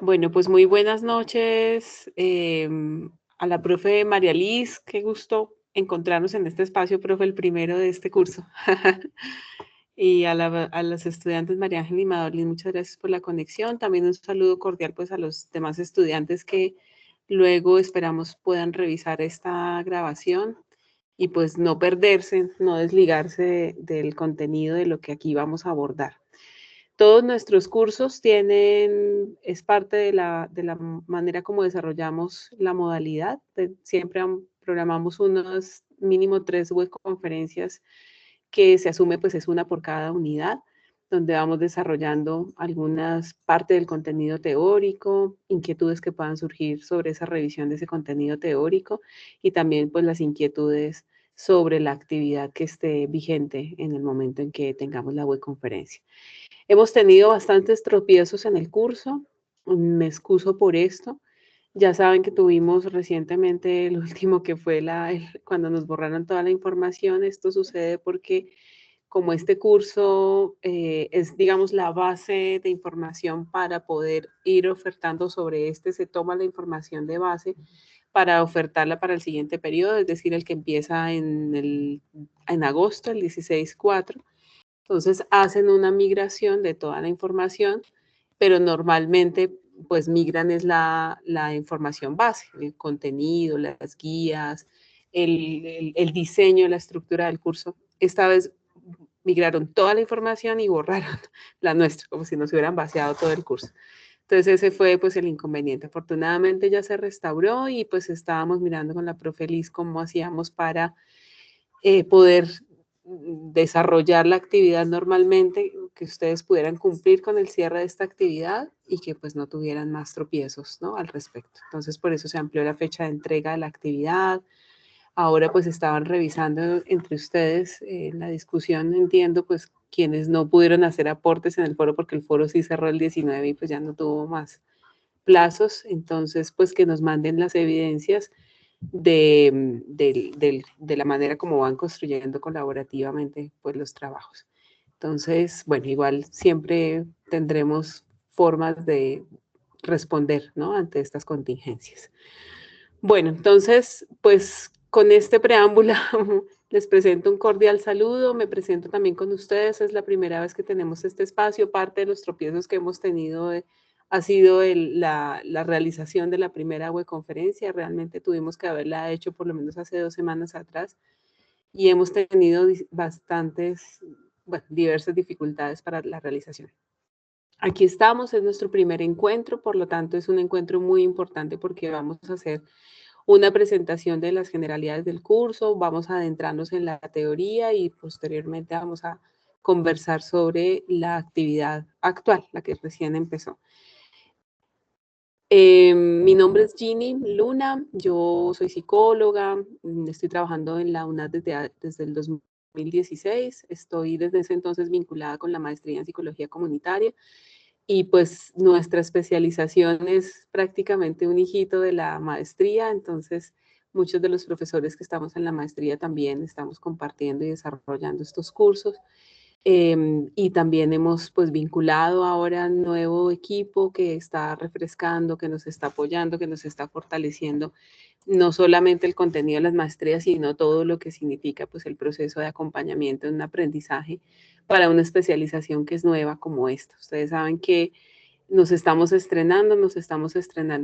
Bueno, pues muy buenas noches a la profe María Liz. Qué gusto encontrarnos en este espacio, profe, el primero de este curso. Y a los estudiantes María Ángel y Madolín, muchas gracias por la conexión. También un saludo cordial pues a los demás estudiantes que luego esperamos puedan revisar esta grabación y pues no perderse, no desligarse del contenido de lo que aquí vamos a abordar. Todos nuestros cursos tienen, es parte de la manera como desarrollamos la modalidad. Siempre programamos unos mínimo 3 webconferencias que se asume pues es una por cada unidad, donde vamos desarrollando algunas partes del contenido teórico, inquietudes que puedan surgir sobre esa revisión de ese contenido teórico y también pues las inquietudes sobre la actividad que esté vigente en el momento en que tengamos la webconferencia. Hemos tenido bastantes tropiezos en el curso, me excuso por esto. Ya saben que tuvimos recientemente el último que fue cuando nos borraron toda la información. Esto sucede porque como este curso es, digamos, la base de información para poder ir ofertando sobre este, se toma la información de base para ofertarla para el siguiente periodo, es decir, el que empieza en agosto, el 16-4. Entonces hacen una migración de toda la información, pero normalmente pues migran es la información base, el contenido, las guías, el diseño, la estructura del curso. Esta vez migraron toda la información y borraron la nuestra, como si nos hubieran vaciado todo el curso. Entonces ese fue pues el inconveniente. Afortunadamente ya se restauró y pues estábamos mirando con la profe Liz cómo hacíamos para poder desarrollar la actividad normalmente, que ustedes pudieran cumplir con el cierre de esta actividad y que pues no tuvieran más tropiezos, ¿no? Al respecto. Entonces por eso se amplió la fecha de entrega de la actividad. Ahora pues estaban revisando entre ustedes la discusión, entiendo pues quienes no pudieron hacer aportes en el foro porque el foro sí cerró el 19 y pues ya no tuvo más plazos, entonces pues que nos manden las evidencias de la manera como van construyendo colaborativamente pues los trabajos. Entonces, bueno, igual siempre tendremos formas de responder, ¿no? Ante estas contingencias. Bueno, entonces, pues con este preámbulo les presento un cordial saludo, me presento también con ustedes, es la primera vez que tenemos este espacio, parte de los tropiezos que hemos tenido ha sido la realización de la primera webconferencia, realmente tuvimos que haberla hecho por lo menos hace 2 semanas atrás y hemos tenido bastantes, bueno, diversas dificultades para la realización. Aquí estamos, es nuestro primer encuentro, por lo tanto es un encuentro muy importante porque vamos a hacer una presentación de las generalidades del curso, vamos a adentrarnos en la teoría y posteriormente vamos a conversar sobre la actividad actual, la que recién empezó. Mi nombre es Ginny Luna, yo soy psicóloga, estoy trabajando en la UNAD desde el 2016, estoy desde ese entonces vinculada con la maestría en psicología comunitaria y pues nuestra especialización es prácticamente un hijito de la maestría, entonces muchos de los profesores que estamos en la maestría también estamos compartiendo y desarrollando estos cursos. Y también hemos pues vinculado ahora un nuevo equipo que está refrescando, que nos está apoyando, que nos está fortaleciendo no solamente el contenido de las maestrías, sino todo lo que significa pues el proceso de acompañamiento en un aprendizaje para una especialización que es nueva como esta. Ustedes saben que nos estamos estrenando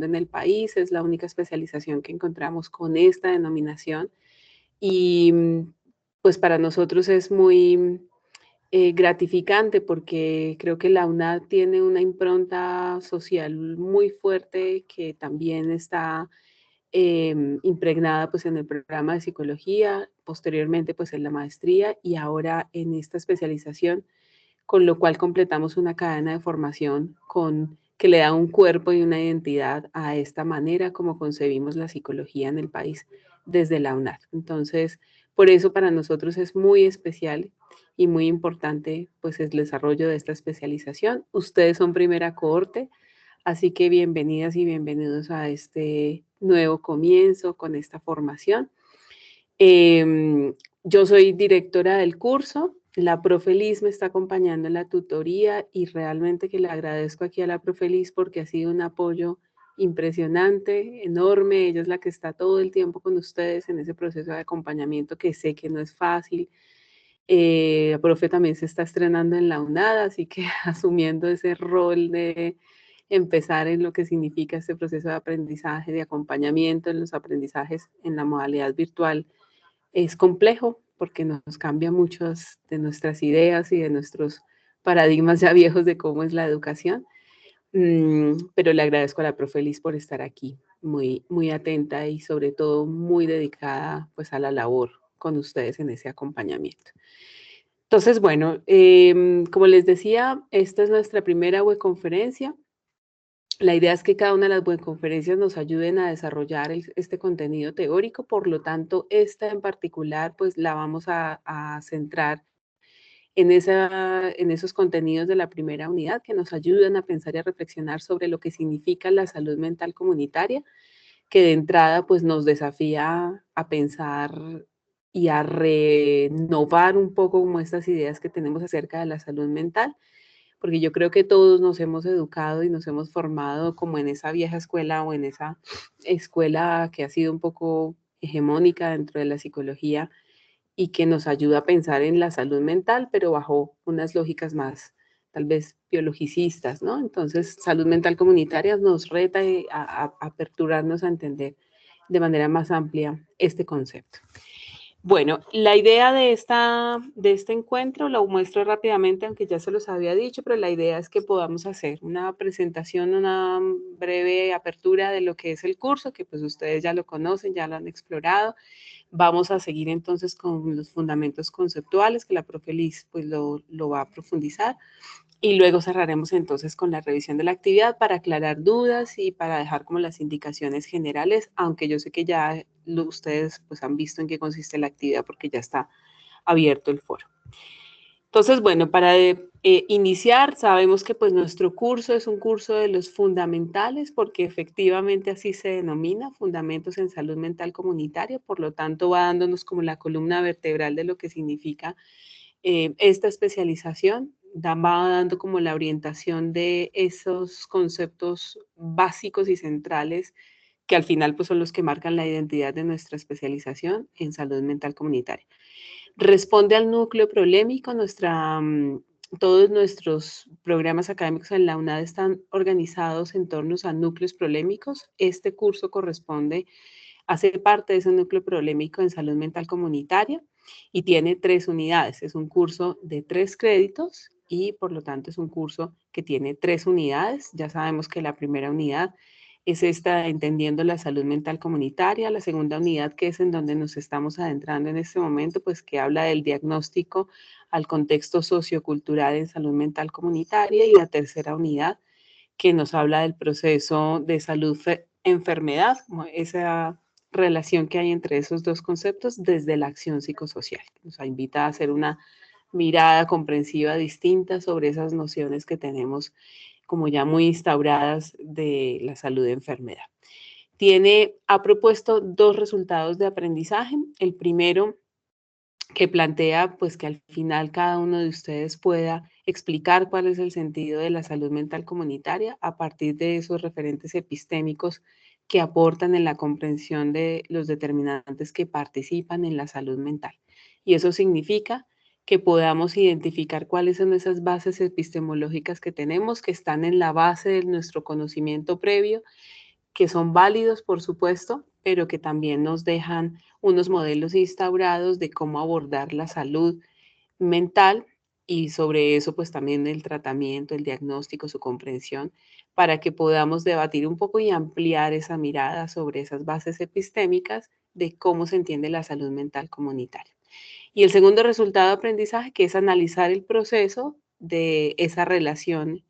en el país, es la única especialización que encontramos con esta denominación y pues para nosotros es muy gratificante porque creo que la UNAD tiene una impronta social muy fuerte que también está impregnada pues en el programa de psicología, posteriormente pues en la maestría y ahora en esta especialización, con lo cual completamos una cadena de formación que le da un cuerpo y una identidad a esta manera como concebimos la psicología en el país desde la UNAD. Entonces, por eso para nosotros es muy especial y muy importante pues el desarrollo de esta especialización. Ustedes son primera cohorte, así que bienvenidas y bienvenidos a este nuevo comienzo con esta formación. Yo soy directora del curso, La profe Liz me está acompañando en la tutoría y realmente que le agradezco aquí a la profe Liz porque ha sido un apoyo impresionante, enorme. Ella es la que está todo el tiempo con ustedes en ese proceso de acompañamiento que sé que no es fácil. La profe también se está estrenando en la UNAD, así que asumiendo ese rol de empezar en lo que significa este proceso de aprendizaje, de acompañamiento en los aprendizajes en la modalidad virtual, es complejo porque nos cambia muchas de nuestras ideas y de nuestros paradigmas ya viejos de cómo es la educación. Pero le agradezco a la profe Liz por estar aquí, muy, muy atenta y sobre todo muy dedicada pues a la labor con ustedes en ese acompañamiento. Entonces, bueno, como les decía, esta es nuestra primera webconferencia. La idea es que cada una de las webconferencias nos ayuden a desarrollar este contenido teórico, por lo tanto, esta en particular, pues la vamos a centrar en esos contenidos de la primera unidad que nos ayudan a pensar y a reflexionar sobre lo que significa la salud mental comunitaria, que de entrada pues nos desafía a pensar y a renovar un poco como estas ideas que tenemos acerca de la salud mental, porque yo creo que todos nos hemos educado y nos hemos formado como en esa vieja escuela o en esa escuela que ha sido un poco hegemónica dentro de la psicología y que nos ayuda a pensar en la salud mental, pero bajo unas lógicas más, tal vez, biologicistas, ¿no? Entonces, salud mental comunitaria nos reta a aperturarnos a entender de manera más amplia este concepto. Bueno, la idea de este encuentro lo muestro rápidamente, aunque ya se los había dicho, pero la idea es que podamos hacer una presentación, una breve apertura de lo que es el curso, que pues ustedes ya lo conocen, ya lo han explorado. Vamos a seguir entonces con los fundamentos conceptuales, que la profe Liz pues lo va a profundizar. Y luego cerraremos entonces con la revisión de la actividad para aclarar dudas y para dejar como las indicaciones generales, aunque yo sé que ya ustedes pues han visto en qué consiste la actividad porque ya está abierto el foro. Entonces, bueno, para iniciar, sabemos que pues nuestro curso es un curso de los fundamentales porque efectivamente así se denomina, Fundamentos en Salud Mental Comunitaria, por lo tanto va dándonos como la columna vertebral de lo que significa esta especialización, va dando como la orientación de esos conceptos básicos y centrales que al final pues son los que marcan la identidad de nuestra especialización en salud mental comunitaria. Responde al núcleo problemático. Todos nuestros programas académicos en la UNAD están organizados en torno a núcleos problemáticos. Este curso corresponde a ser parte de ese núcleo problemático en salud mental comunitaria y tiene 3 unidades. Es un curso de 3 créditos y por lo tanto es un curso que tiene 3 unidades. Ya sabemos que la primera unidad es esta, entendiendo la salud mental comunitaria. La segunda unidad, que es en donde nos estamos adentrando en este momento, pues que habla del diagnóstico al contexto sociocultural en salud mental comunitaria. Y la tercera unidad, que nos habla del proceso de salud-enfermedad, esa relación que hay entre esos dos conceptos desde la acción psicosocial. Nos invita a hacer una mirada comprensiva distinta sobre esas nociones que tenemos como ya muy instauradas de la salud-enfermedad. Ha propuesto 2 resultados de aprendizaje. El primero, que plantea pues que al final cada uno de ustedes pueda explicar cuál es el sentido de la salud mental comunitaria a partir de esos referentes epistémicos que aportan en la comprensión de los determinantes que participan en la salud mental. Y eso significa que podamos identificar cuáles son esas bases epistemológicas que tenemos, que están en la base de nuestro conocimiento previo, que son válidos, por supuesto, pero que también nos dejan unos modelos instaurados de cómo abordar la salud mental y sobre eso pues también el tratamiento, el diagnóstico, su comprensión, para que podamos debatir un poco y ampliar esa mirada sobre esas bases epistémicas de cómo se entiende la salud mental comunitaria. Y el segundo resultado de aprendizaje, que es analizar el proceso de esa relación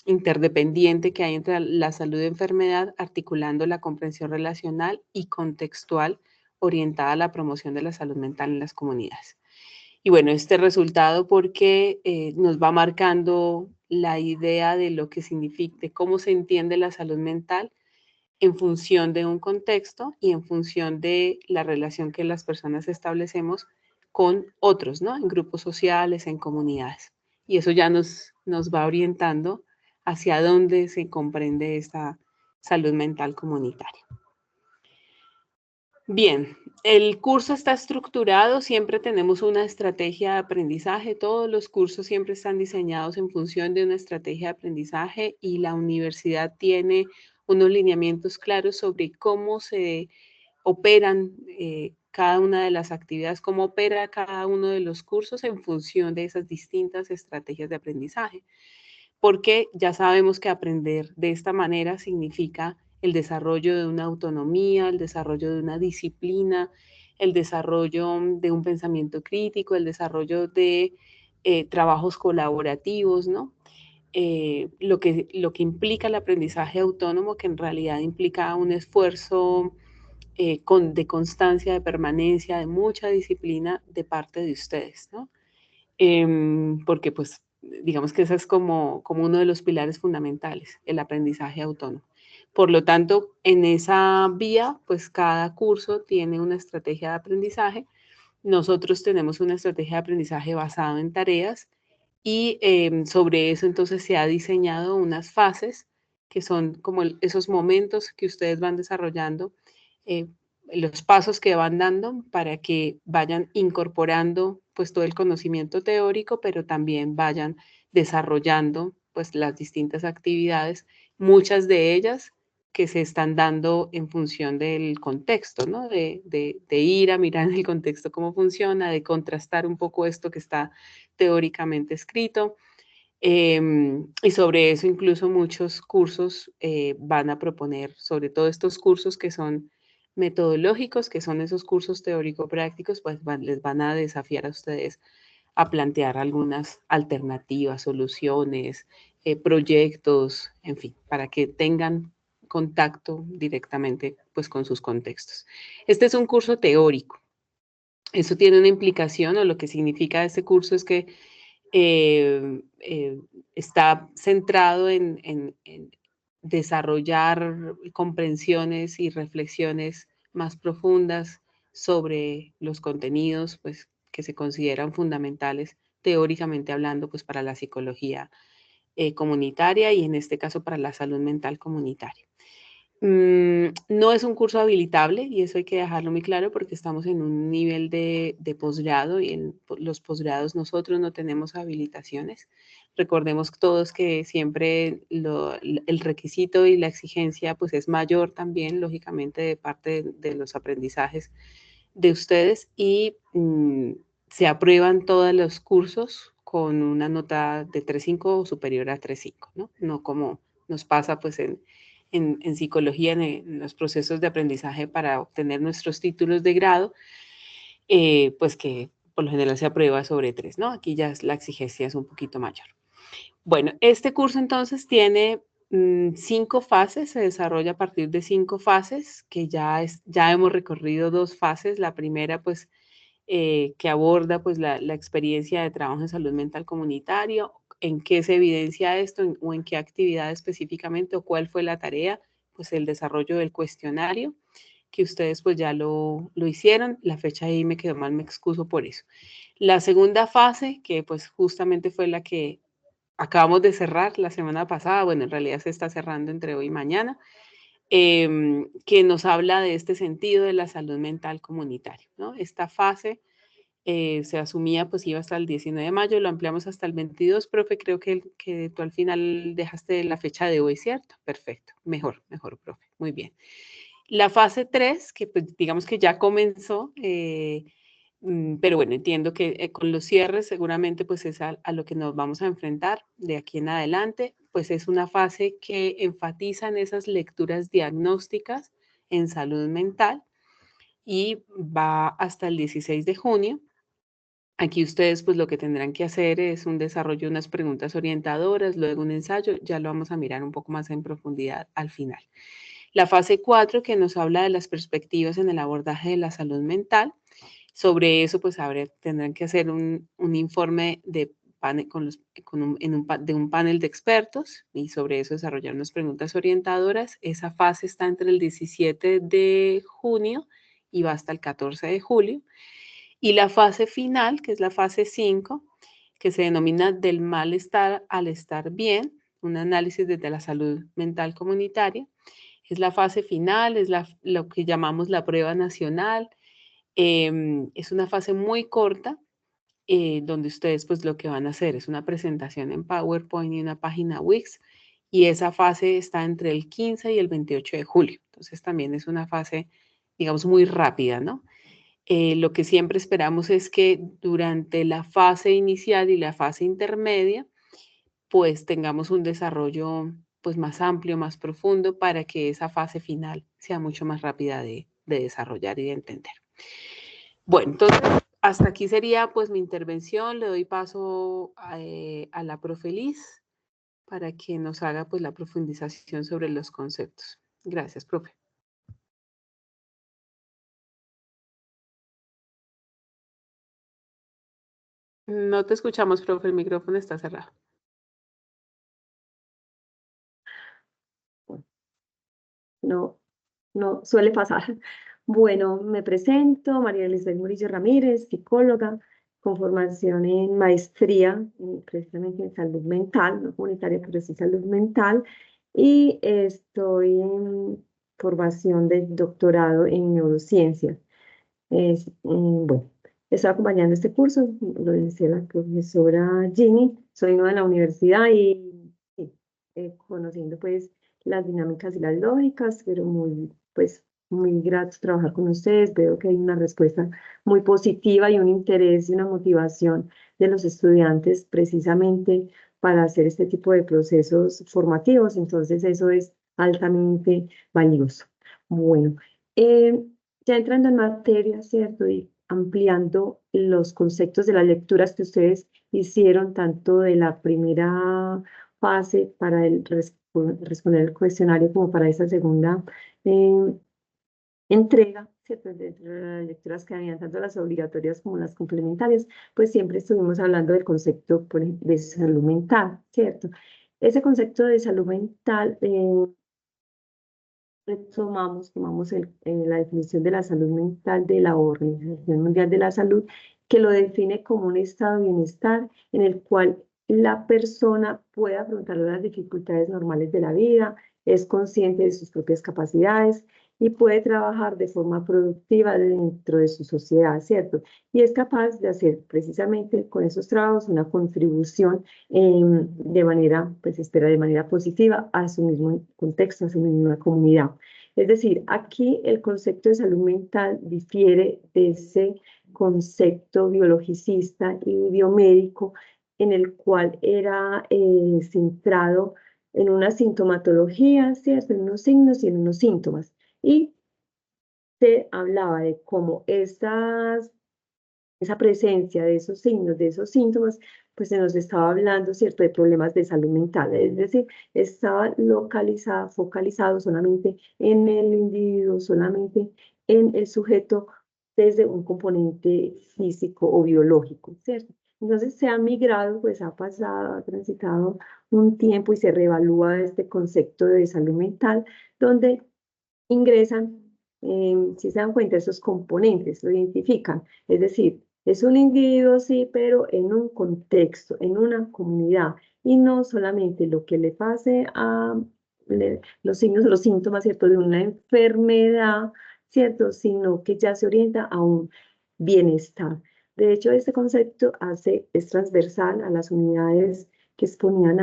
interdependiente que hay entre la salud y enfermedad, articulando la comprensión relacional y contextual orientada a la promoción de la salud mental en las comunidades. Y bueno, este resultado porque nos va marcando la idea de lo que significa, de cómo se entiende la salud mental en función de un contexto y en función de la relación que las personas establecemos con otros, ¿no? En grupos sociales, en comunidades. Y eso ya nos va orientando hacia dónde se comprende esta salud mental comunitaria. Bien, el curso está estructurado, siempre tenemos una estrategia de aprendizaje, todos los cursos siempre están diseñados en función de una estrategia de aprendizaje y la universidad tiene unos lineamientos claros sobre cómo se operan cada una de las actividades, cómo opera cada uno de los cursos en función de esas distintas estrategias de aprendizaje. Porque ya sabemos que aprender de esta manera significa el desarrollo de una autonomía, el desarrollo de una disciplina, el desarrollo de un pensamiento crítico, el desarrollo de trabajos colaborativos, ¿no? Lo que implica el aprendizaje autónomo, que en realidad implica un esfuerzo de constancia, de permanencia, de mucha disciplina de parte de ustedes, ¿no? Porque pues digamos que ese es como uno de los pilares fundamentales, el aprendizaje autónomo. Por lo tanto, en esa vía, pues cada curso tiene una estrategia de aprendizaje. Nosotros tenemos una estrategia de aprendizaje basada en tareas y sobre eso entonces se ha diseñado unas fases que son como esos momentos que ustedes van desarrollando, eh, los pasos que van dando para que vayan incorporando pues todo el conocimiento teórico, pero también vayan desarrollando pues las distintas actividades, muchas de ellas que se están dando en función del contexto, ¿no? De ir a mirar en el contexto cómo funciona, de contrastar un poco esto que está teóricamente escrito. Y sobre eso incluso muchos cursos van a proponer, sobre todo estos cursos que son metodológicos, que son esos cursos teórico-prácticos, pues les van a desafiar a ustedes a plantear algunas alternativas, soluciones, proyectos, en fin, para que tengan contacto directamente pues con sus contextos. Este es un curso teórico. Eso tiene una implicación, o lo que significa este curso es que eh, eh, está centrado en desarrollar comprensiones y reflexiones más profundas sobre los contenidos pues, que se consideran fundamentales, teóricamente hablando, pues, para la psicología comunitaria y en este caso para la salud mental comunitaria. No es un curso habilitable y eso hay que dejarlo muy claro porque estamos en un nivel de posgrado y en los posgrados nosotros no tenemos habilitaciones. Recordemos todos que siempre el requisito y la exigencia pues es mayor también, lógicamente, de parte de los aprendizajes de ustedes y se aprueban todos los cursos con una nota de 3.5 o superior a 3.5, ¿no? No como nos pasa pues en psicología, en los procesos de aprendizaje para obtener nuestros títulos de grado, pues que por lo general se aprueba sobre 3, ¿no? Aquí ya la exigencia es un poquito mayor. Bueno, este curso entonces tiene 5 fases, se desarrolla a partir de 5 fases, que ya hemos recorrido 2 fases. La primera, pues, que aborda pues la experiencia de trabajo en salud mental comunitario, en qué se evidencia esto o en qué actividad específicamente o cuál fue la tarea, pues el desarrollo del cuestionario, que ustedes pues ya lo hicieron, la fecha ahí me quedó mal, me excuso por eso. La segunda fase, que pues justamente fue la que acabamos de cerrar la semana pasada, bueno, en realidad se está cerrando entre hoy y mañana, que nos habla de este sentido de la salud mental comunitaria, ¿no? Esta fase se asumía pues iba hasta el 19 de mayo, lo ampliamos hasta el 22, profe, creo que tú al final dejaste la fecha de hoy, ¿cierto? Perfecto, mejor, profe, muy bien. La fase 3, que pues digamos que ya comenzó, pero bueno, entiendo que con los cierres seguramente pues es a lo que nos vamos a enfrentar de aquí en adelante, pues es una fase que enfatiza en esas lecturas diagnósticas en salud mental y va hasta el 16 de junio. Aquí ustedes pues lo que tendrán que hacer es un desarrollo de unas preguntas orientadoras, luego un ensayo, ya lo vamos a mirar un poco más en profundidad al final. La fase 4 que nos habla de las perspectivas en el abordaje de la salud mental. Sobre eso pues tendrán que hacer un informe de panel, de un panel de expertos y sobre eso desarrollar unas preguntas orientadoras. Esa fase está entre el 17 de junio y va hasta el 14 de julio. Y la fase final, que es la fase 5, que se denomina del malestar al estar bien, un análisis desde la salud mental comunitaria. Es la fase final, es lo que llamamos la prueba nacional. Es una fase muy corta, donde ustedes pues lo que van a hacer es una presentación en PowerPoint y una página Wix, y esa fase está entre el 15 y el 28 de julio. Entonces también es una fase, digamos, muy rápida, ¿no? Lo que siempre esperamos es que durante la fase inicial y la fase intermedia, pues tengamos un desarrollo pues más amplio, más profundo, para que esa fase final sea mucho más rápida de desarrollar y de entender. Bueno, entonces hasta aquí sería pues mi intervención. Le doy paso a la profe Liz para que nos haga pues la profundización sobre los conceptos. Gracias, profe. No te escuchamos, profe, el micrófono está cerrado. No, no suele pasar. Bueno, me presento, María Elizabeth Murillo Ramírez, psicóloga, con formación en maestría, precisamente en salud mental, no comunitaria, pero sí salud mental, y estoy en formación de doctorado en neurociencias. Bueno, estoy acompañando este curso, lo decía la profesora Ginny, soy nueva en la universidad y sí, conociendo pues las dinámicas y las lógicas, pero muy, pues, muy grato trabajar con ustedes. Veo que hay una respuesta muy positiva y un interés y una motivación de los estudiantes precisamente para hacer este tipo de procesos formativos, entonces eso es altamente valioso. Bueno, eh, ya entrando en materia, ¿cierto? Y ampliando los conceptos de las lecturas que ustedes hicieron, tanto de la primera fase para responder el cuestionario como para esa segunda eh, entrega, ¿cierto? Dentro de las lecturas que habían, tanto las obligatorias como las complementarias, pues siempre estuvimos hablando del concepto de salud mental, ¿cierto? Ese concepto de salud mental tomamos la definición de la salud mental de la Organización Mundial de la Salud, que lo define como un estado de bienestar en el cual la persona puede afrontar las dificultades normales de la vida, es consciente de sus propias capacidades y puede trabajar de forma productiva dentro de su sociedad, ¿cierto? Y es capaz de hacer precisamente con esos trabajos una contribución de manera, pues espera, de manera positiva a su mismo contexto, a su misma comunidad. Es decir, aquí el concepto de salud mental difiere de ese concepto biologicista y biomédico en el cual era centrado en una sintomatología, ¿cierto? En unos signos y en unos síntomas. Y se hablaba de cómo esa presencia de esos signos, de esos síntomas, pues se nos estaba hablando, ¿cierto?, de problemas de salud mental, es decir, estaba localizado, focalizado solamente en el individuo, solamente en el sujeto desde un componente físico o biológico, ¿cierto? Entonces se ha migrado, pues ha pasado, ha transitado un tiempo y se reevalúa este concepto de salud mental, donde ingresan, si se dan cuenta, esos componentes, lo identifican, es decir, es un individuo, sí, pero en un contexto, en una comunidad, y no solamente lo que le pase a los signos o los síntomas, ¿cierto?, de una enfermedad, ¿cierto?, sino que ya se orienta a un bienestar. De hecho, este concepto es transversal a las unidades que exponían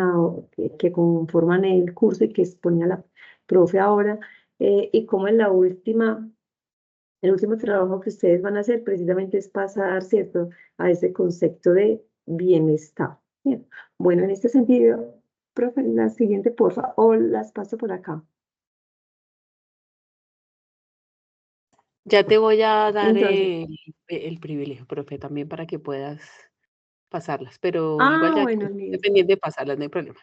que conforman el curso y que exponía la profe ahora, y como en el último trabajo que ustedes van a hacer precisamente es pasar, ¿cierto?, a ese concepto de bienestar. Bien. Bueno, en este sentido, profe, la siguiente, porfa, o las paso por acá. Ya te voy a dar Entonces, el privilegio, profe, también para que puedas pasarlas, pero igual ya bueno, estoy listo. pendiente de pasarlas, no hay problema.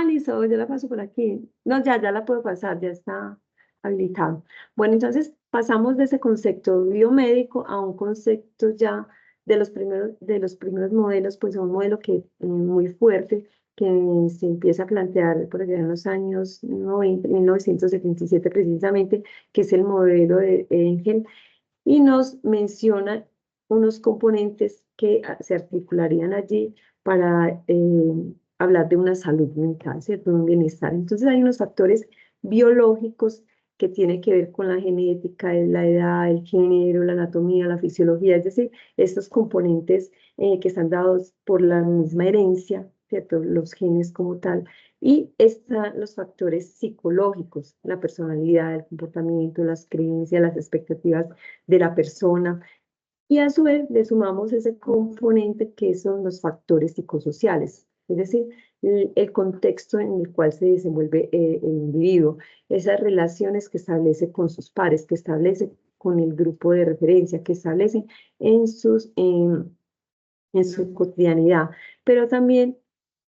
Listo, yo la paso por aquí. No, ya la puedo pasar, ya está habilitado. Bueno, entonces pasamos de ese concepto biomédico a un concepto ya de los primeros modelos, pues a un modelo que muy fuerte, que se empieza a plantear por allá en los años 90, 1977 precisamente, que es el modelo de Engel, y nos menciona unos componentes que se articularían allí para hablar de una salud mental, ¿cierto? Un bienestar. Entonces hay unos factores biológicos que tienen que ver con la genética, la edad, el género, la anatomía, la fisiología, es decir, estos componentes que están dados por la misma herencia, ¿cierto? Los genes como tal. Y están los factores psicológicos, la personalidad, el comportamiento, las creencias, las expectativas de la persona. Y a su vez le sumamos ese componente que son los factores psicosociales, es decir, el contexto en el cual se desenvuelve el individuo, esas relaciones que establece con sus pares, que establece con el grupo de referencia, que establece en en su cotidianidad, pero también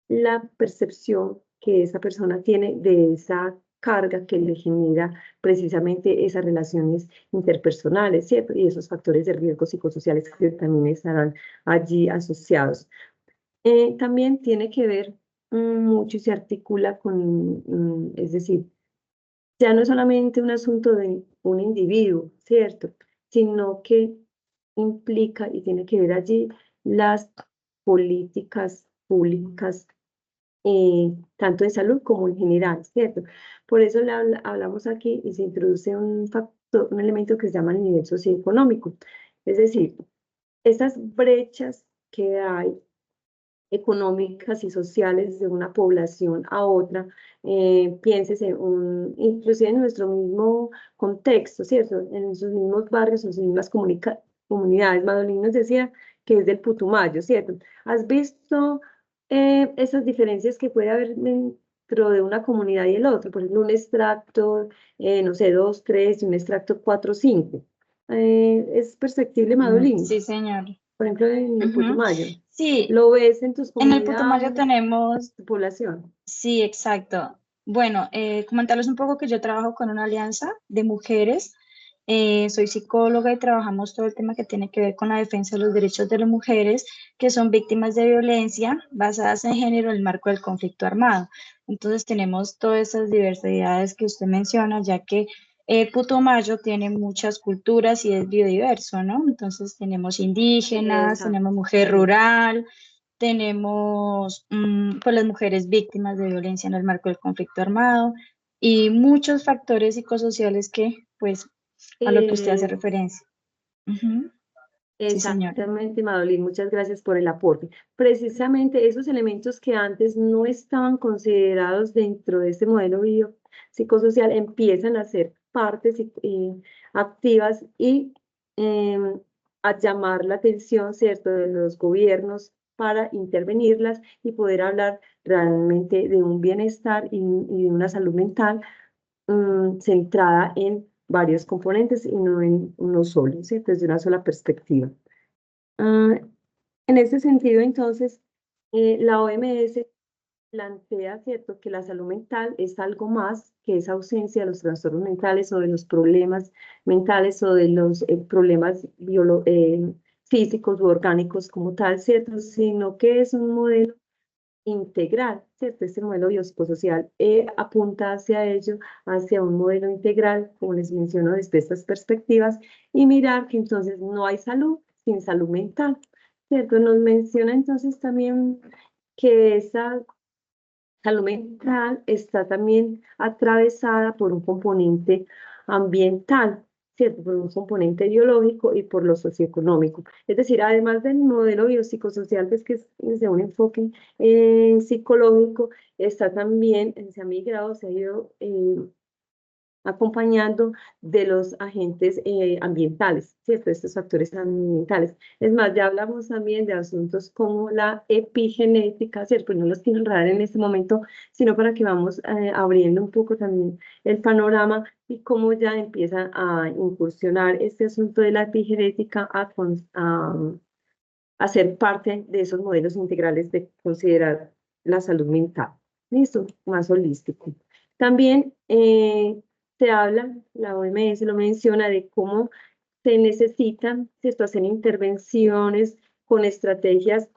la percepción que esa persona tiene de esa carga que le genera precisamente esas relaciones interpersonales, ¿cierto? Y esos factores de riesgo psicosociales que también estarán allí asociados. También tiene que ver mucho y se articula con, es decir, ya no es solamente un asunto de un individuo, ¿cierto? Sino que implica y tiene que ver allí las políticas públicas tanto de salud como en general, ¿cierto? Por eso hablamos aquí y se introduce un factor, un elemento que se llama el nivel socioeconómico. Es decir, esas brechas que hay económicas y sociales de una población a otra, piénsese, inclusive en nuestro mismo contexto, ¿cierto? En sus mismos barrios, en sus mismas comunidades. Madolín nos decía que es del Putumayo, ¿cierto? ¿Has visto esas diferencias que puede haber dentro de una comunidad y el otro? Por ejemplo, un extracto, no sé, 2, 3 y un extracto 4, 5. ¿Es perceptible, Madolín? Sí, señor. Por ejemplo, en el Ujú. Putumayo. Sí, ¿Lo ves en tus en el Putumayo comunidades, tenemos, tu población? sí, exacto. Bueno, comentarles un poco que yo trabajo con una alianza de mujeres. Soy psicóloga y trabajamos todo el tema que tiene que ver con la defensa de los derechos de las mujeres que son víctimas de violencia basadas en género en el marco del conflicto armado. Entonces tenemos todas esas diversidades que usted menciona, ya que Putumayo tiene muchas culturas y es biodiverso, ¿no? Entonces tenemos indígenas, Exacto. tenemos mujer rural, tenemos pues las mujeres víctimas de violencia en el marco del conflicto armado y muchos factores psicosociales que pues a lo que usted hace Eh, referencia. Ujú. Sí, señor. Exactamente, Madolín, muchas gracias por el aporte. Precisamente esos elementos que antes no estaban considerados dentro de este modelo biopsicosocial empiezan a ser partes activas y em, a llamar la atención, ¿cierto?, de los gobiernos para intervenirlas y poder hablar realmente de un bienestar y de una salud mental centrada en varios componentes y no en uno solo, ¿cierto? Desde una sola perspectiva. Ah, en ese sentido, entonces, la OMS plantea, ¿cierto?, que la salud mental es algo más que esa ausencia de los trastornos mentales o de los problemas mentales o de los problemas físicos u orgánicos como tal, ¿cierto?, sino que es un modelo integral, ¿cierto? Este modelo biopsicosocial apunta hacia ello, hacia un modelo integral, como les menciono, desde estas perspectivas, y mirar que entonces no hay salud sin salud mental, ¿cierto? Nos menciona entonces también que esa salud mental está también atravesada por un componente ambiental, ¿cierto? Por un componente biológico y por lo socioeconómico. Es decir, además del modelo biopsicosocial, pues que es desde un enfoque psicológico, está también, se ha migrado, se ha ido acompañando de los agentes ambientales, ¿cierto? Estos factores ambientales. Es más, ya hablamos también de asuntos como la epigenética, ¿cierto? Pues no los quiero enredar en este momento, sino para que vamos abriendo un poco también el panorama y cómo ya empieza a incursionar este asunto de la epigenética a ser parte de esos modelos integrales de considerar la salud mental. Listo, más holístico. También se habla, la OMS lo menciona, de cómo se necesitan, ¿cierto?, hacer intervenciones con estrategias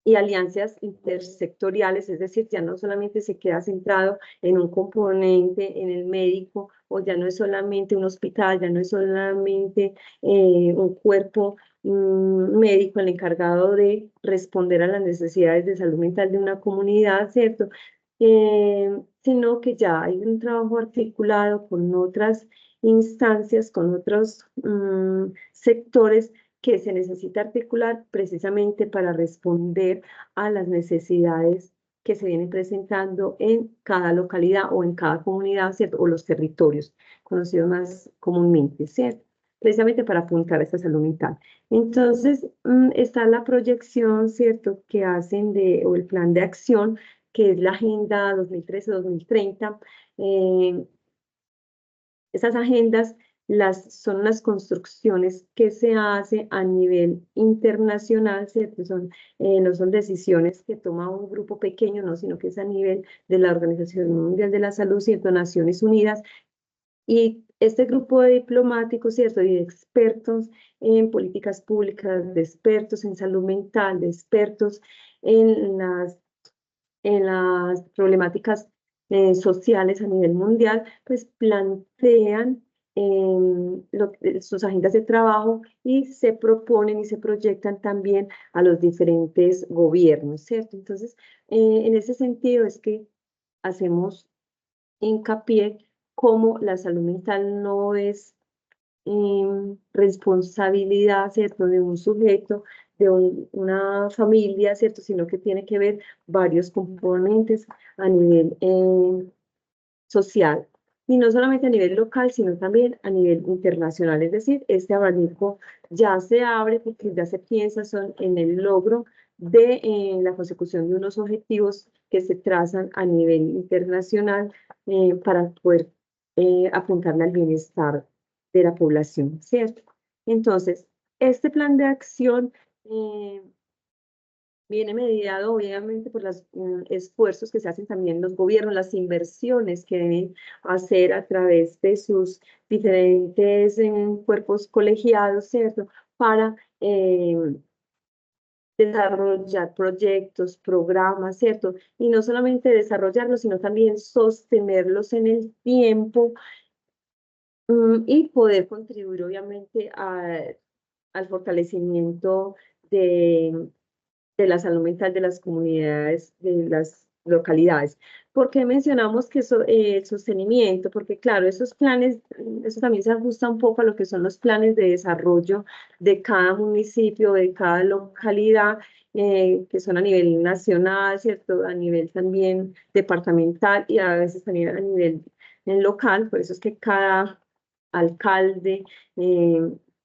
y alianzas intersectoriales, es decir, ya no solamente se queda centrado en un componente, en el médico, o ya no es solamente un hospital, ya no es solamente un cuerpo médico el encargado de responder a las necesidades de salud mental de una comunidad, ¿cierto? Sino que ya hay un trabajo articulado con otras instancias, con otros sectores que se necesita articular precisamente para responder a las necesidades que se vienen presentando en cada localidad o en cada comunidad, ¿cierto? O los territorios, conocidos más comúnmente, ¿cierto? Precisamente para apuntar a esta salud mental. Entonces, está la proyección, ¿cierto?, que hacen o el plan de acción, que es la Agenda 2013-2030. Esas agendas son las construcciones que se hacen a nivel internacional, ¿cierto? No son decisiones que toma un grupo pequeño, no, sino que es a nivel de la Organización Mundial de la Salud, ¿cierto? Naciones Unidas. Y este grupo de diplomáticos, ¿cierto? Y de expertos en políticas públicas, de expertos en salud mental, de expertos en las problemáticas sociales a nivel mundial, pues plantean sus agendas de trabajo y se proponen y se proyectan también a los diferentes gobiernos, ¿cierto? Entonces, en ese sentido es que hacemos hincapié como la salud mental no es responsabilidad, ¿cierto?, de un sujeto, de una familia, ¿cierto?, sino que tiene que ver varios componentes a nivel social, y no solamente a nivel local, sino también a nivel internacional. Es decir, este abanico ya se abre porque ya se piensa en el logro de la consecución de unos objetivos que se trazan a nivel internacional para poder apuntarle al bienestar de la población, ¿cierto? Entonces, este plan de acción viene mediado obviamente por los esfuerzos que se hacen también los gobiernos, las inversiones que deben hacer a través de sus diferentes cuerpos colegiados, ¿cierto? Para desarrollar proyectos, programas, ¿cierto? Y no solamente desarrollarlos, sino también sostenerlos en el tiempo y poder contribuir obviamente al fortalecimiento de la salud mental de las comunidades, de las localidades. ¿Por qué mencionamos que el sostenimiento? Porque claro, esos planes, eso también se ajusta un poco a lo que son los planes de desarrollo de cada municipio, de cada localidad, que son a nivel nacional, ¿cierto? A nivel también departamental y a veces también a nivel local. Por eso es que cada alcalde,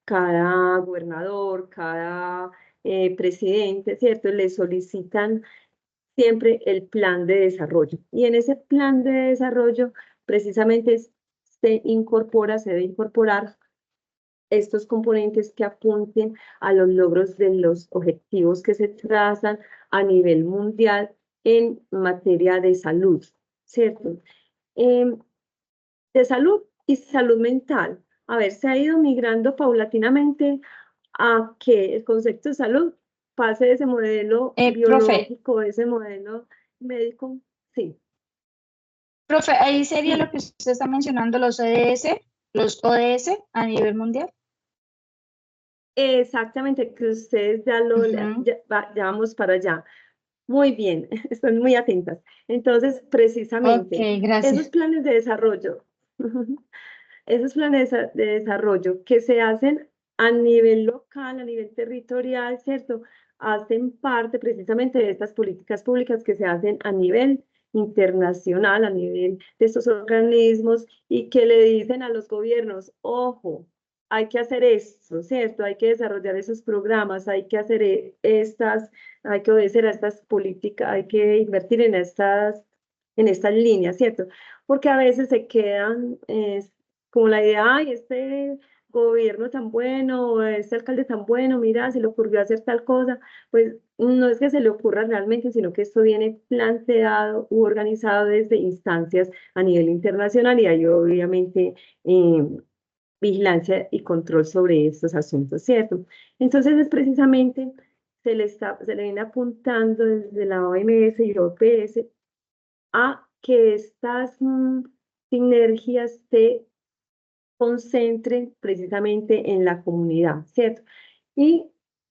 cada gobernador, cada presidente, ¿cierto? Le solicitan siempre el plan de desarrollo. Y en ese plan de desarrollo, precisamente se debe incorporar estos componentes que apunten a los logros de los objetivos que se trazan a nivel mundial en materia de salud, ¿cierto? De salud y salud mental. A ver, se ha ido migrando paulatinamente a que el concepto de salud pase de ese modelo Profe, biológico, de ese modelo médico. Sí, profe, ahí sería lo que usted está mencionando, los ODS a nivel mundial. exactamente, que ustedes ya ya vamos para allá. Muy bien, están muy atentas. Entonces, precisamente, Ok, gracias. esos planes de desarrollo, esos planes de desarrollo que se hacen a nivel local, a nivel territorial, ¿cierto? Hacen parte precisamente de estas políticas públicas que se hacen a nivel internacional, a nivel de estos organismos y que le dicen a los gobiernos, ojo, hay que hacer esto, ¿cierto? Hay que desarrollar esos programas, hay que hacer hay que obedecer a estas políticas, hay que invertir en estas líneas, ¿cierto? Porque a veces se quedan como la idea, ay, este gobierno tan bueno, o este alcalde tan bueno, mira, se le ocurrió hacer tal cosa, pues no es que se le ocurra realmente, sino que esto viene planteado u organizado desde instancias a nivel internacional y hay obviamente vigilancia y control sobre estos asuntos, ¿cierto? Entonces es precisamente se le viene apuntando desde la OMS y OPS a que estas sinergias se concentren precisamente en la comunidad, ¿cierto? Y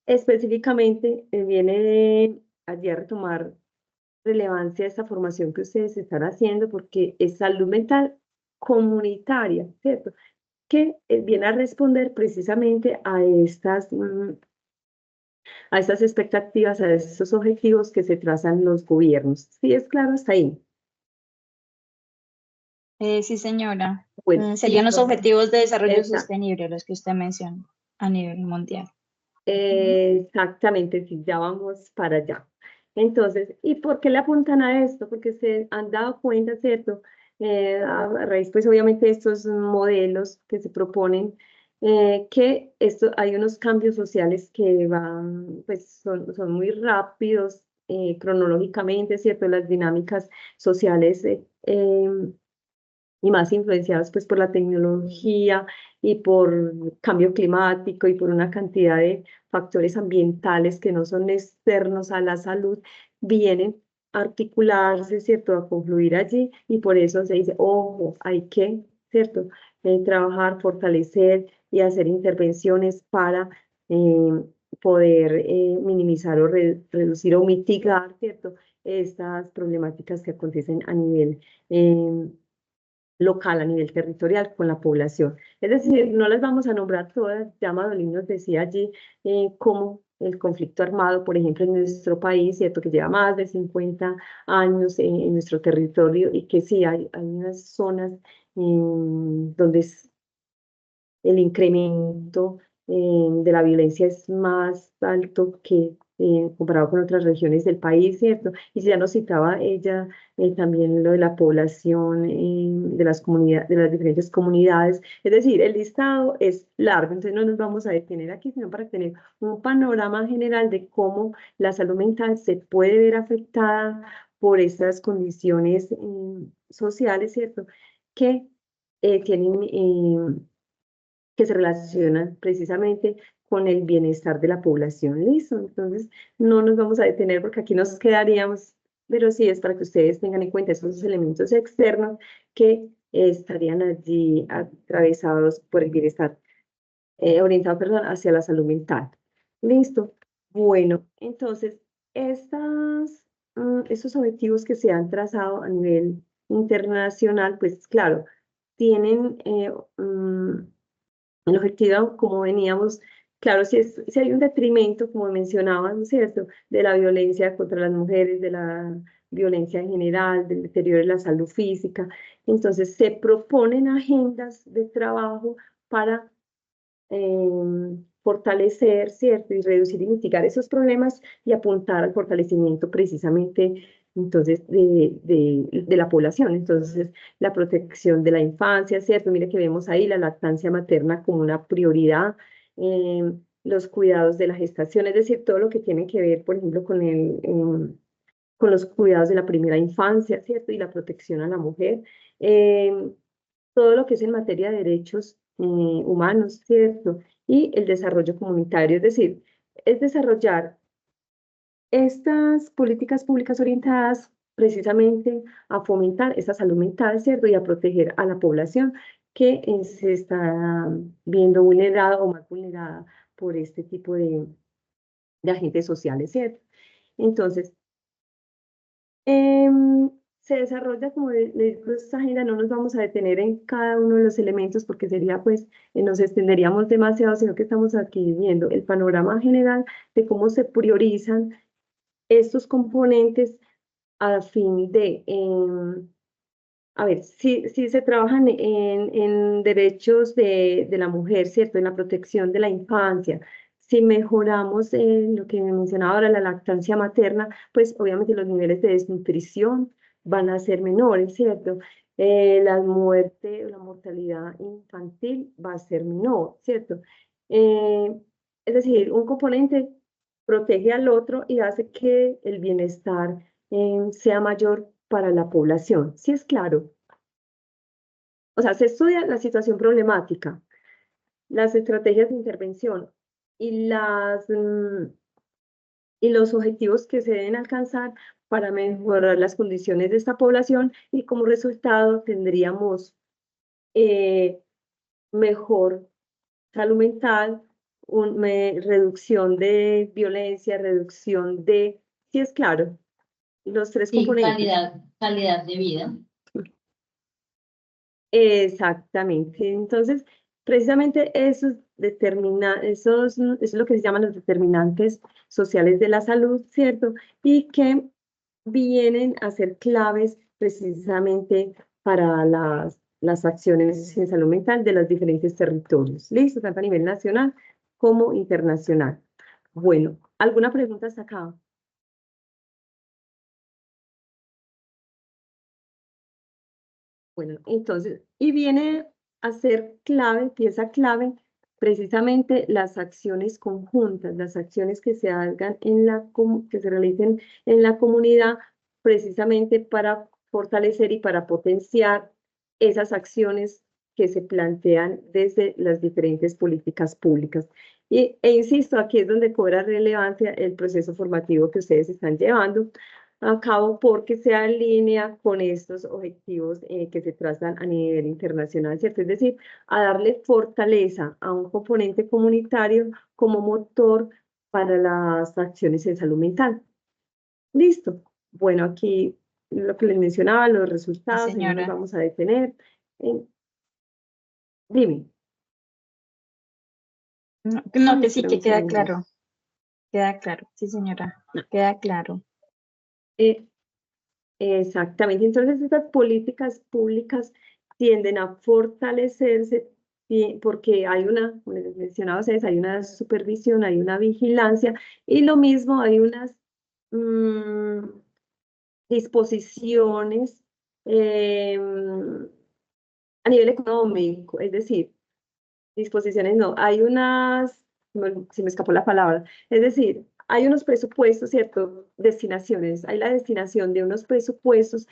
específicamente viene allí a retomar relevancia esta formación que ustedes están haciendo porque es salud mental comunitaria, ¿cierto? Que viene a responder precisamente a estas expectativas, a estos objetivos que se trazan los gobiernos. ¿Sí es claro hasta ahí? Sí, señora. Bueno, Serían los listo. objetivos de desarrollo Esa- sostenible, los que usted menciona a nivel mundial. Exactamente, sí, ya vamos para allá. Entonces, ¿y por qué le apuntan a esto? Porque se han dado cuenta, ¿cierto? A raíz, pues obviamente, de estos modelos que se proponen, que hay unos cambios sociales que van, pues son muy rápidos cronológicamente, ¿cierto? Las dinámicas sociales y más influenciados pues por la tecnología y por cambio climático y por una cantidad de factores ambientales que no son externos a la salud, vienen a articularse, ¿cierto?, a confluir allí y por eso se dice, ojo, hay que, ¿cierto?, trabajar, fortalecer y hacer intervenciones para poder minimizar o reducir o mitigar, ¿cierto?, estas problemáticas que acontecen a nivel local, a nivel territorial, con la población. Es decir, no las vamos a nombrar todas, ya Madolín nos decía allí cómo el conflicto armado, por ejemplo, en nuestro país, cierto, que lleva más de 50 años en nuestro territorio y que sí, hay unas zonas donde el incremento de la violencia es más alto que comparado con otras regiones del país, ¿cierto? Y ya nos citaba ella también lo de la población de las comunidades, de las diferentes comunidades. Es decir, el listado es largo, entonces no nos vamos a detener aquí, sino para tener un panorama general de cómo la salud mental se puede ver afectada por estas condiciones sociales, ¿cierto? Que tienen que se relacionan precisamente con el bienestar de la población. Listo, entonces no nos vamos a detener porque aquí nos quedaríamos, pero sí es para que ustedes tengan en cuenta esos elementos externos que estarían allí atravesados por el bienestar, orientado, perdón, hacia la salud mental. Listo. Bueno, entonces, estos objetivos que se han trazado a nivel internacional, pues claro, tienen el objetivo, como veníamos, claro, si hay un detrimento, como mencionaban, ¿cierto?, de la violencia contra las mujeres, de la violencia en general, del deterioro de la salud física, entonces se proponen agendas de trabajo para fortalecer, ¿cierto?, y reducir y mitigar esos problemas y apuntar al fortalecimiento precisamente entonces de la población. Entonces, la protección de la infancia, ¿cierto? Mire que vemos ahí la lactancia materna como una prioridad, los cuidados de la gestación, es decir, todo lo que tiene que ver, por ejemplo, con los cuidados de la primera infancia, ¿cierto? Y la protección a la mujer. Todo lo que es en materia de derechos humanos, ¿cierto? Y el desarrollo comunitario, es decir, es desarrollar estas políticas públicas orientadas precisamente a fomentar esa salud mental, ¿cierto? Y a proteger a la población que se está viendo vulnerada o más vulnerada por este tipo de agentes sociales, ¿cierto? Entonces, se desarrolla, como les digo, esta agenda, no nos vamos a detener en cada uno de los elementos porque sería, pues, nos extenderíamos demasiado, sino que estamos aquí viendo el panorama general de cómo se priorizan estos componentes a fin de, a ver, si se trabajan en derechos de la mujer, ¿cierto? En la protección de la infancia. Si mejoramos lo que mencionaba ahora, la lactancia materna, pues obviamente los niveles de desnutrición van a ser menores, ¿cierto? La muerte, la mortalidad infantil va a ser menor, ¿cierto? Eh, es decir, un componente protege al otro y hace que el bienestar sea mayor para la población. Sí es claro. O sea, se estudia la situación problemática, las estrategias de intervención y y los objetivos que se deben alcanzar para mejorar las condiciones de esta población, y como resultado tendríamos mejor salud mental, reducción de violencia, reducción de, sí es claro, los tres Sí, componentes. calidad de vida. Exactamente. Entonces, precisamente eso es lo que se llaman los determinantes sociales de la salud, ¿cierto? Y que vienen a ser claves precisamente para las acciones en salud mental de los diferentes territorios, ¿listo? Tanto a nivel nacional como internacional. Bueno, ¿alguna pregunta hasta acá? Bueno, entonces, y viene a ser clave, pieza clave, precisamente las acciones conjuntas, las acciones que se hagan que se realicen en la comunidad, precisamente para fortalecer y para potenciar esas acciones que se plantean desde las diferentes políticas públicas. E insisto, aquí es donde cobra relevancia el proceso formativo que ustedes están llevando a cabo, porque se alinea con estos objetivos que se trazan a nivel internacional, ¿cierto? Es decir, a darle fortaleza a un componente comunitario como motor para las acciones en salud mental. Listo. Bueno, aquí lo que les mencionaba, los resultados, en eso nos señora. vamos a detener. Dime. No, que sí, Espera que un queda segundo. claro. Queda claro, sí, señora. Queda claro. Exactamente. Entonces, estas políticas públicas tienden a fortalecerse porque hay como les mencionaba a ustedes, hay una supervisión, hay una vigilancia, y lo mismo hay unas disposiciones a nivel económico, es decir, disposiciones no, hay unas, se me escapó la palabra, es decir, hay unos presupuestos, ¿cierto? Destinaciones, hay la destinación de unos presupuestos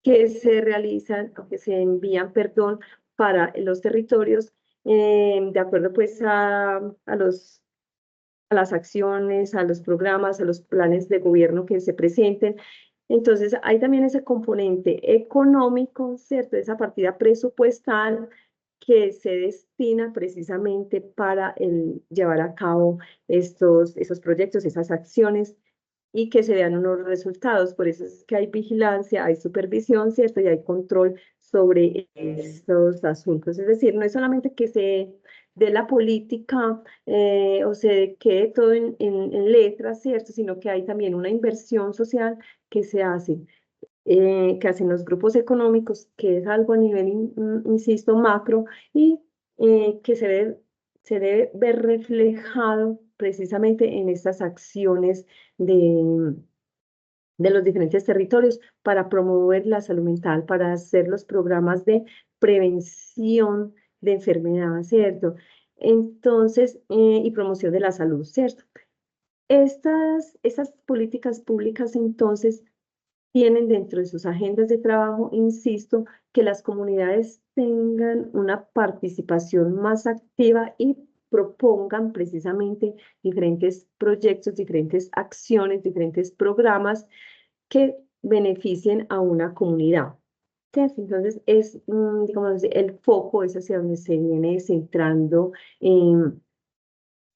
que se realizan, o que se envían, perdón, para los territorios, de acuerdo pues a las acciones, a los programas, a los planes de gobierno que se presenten. Entonces, hay también ese componente económico, ¿cierto? Esa partida presupuestal que se destina precisamente para llevar a cabo esos proyectos, esas acciones, y que se vean unos resultados. Por eso es que hay vigilancia, hay supervisión, ¿cierto? Y hay control sobre estos asuntos. Es decir, no es solamente que se dé la política o se quede todo en letras, ¿cierto? Sino que hay también una inversión social que se hace, que hacen los grupos económicos, que es algo a nivel, insisto, macro, y que se debe ver reflejado precisamente en estas acciones de los diferentes territorios para promover la salud mental, para hacer los programas de prevención de enfermedades, ¿cierto? Entonces, y promoción de la salud, ¿cierto? Estas políticas públicas, entonces, tienen dentro de sus agendas de trabajo, insisto, que las comunidades tengan una participación más activa y propongan precisamente diferentes proyectos, diferentes acciones, diferentes programas que beneficien a una comunidad. ¿Cierto? Entonces, digamos, el foco es hacia donde se viene centrando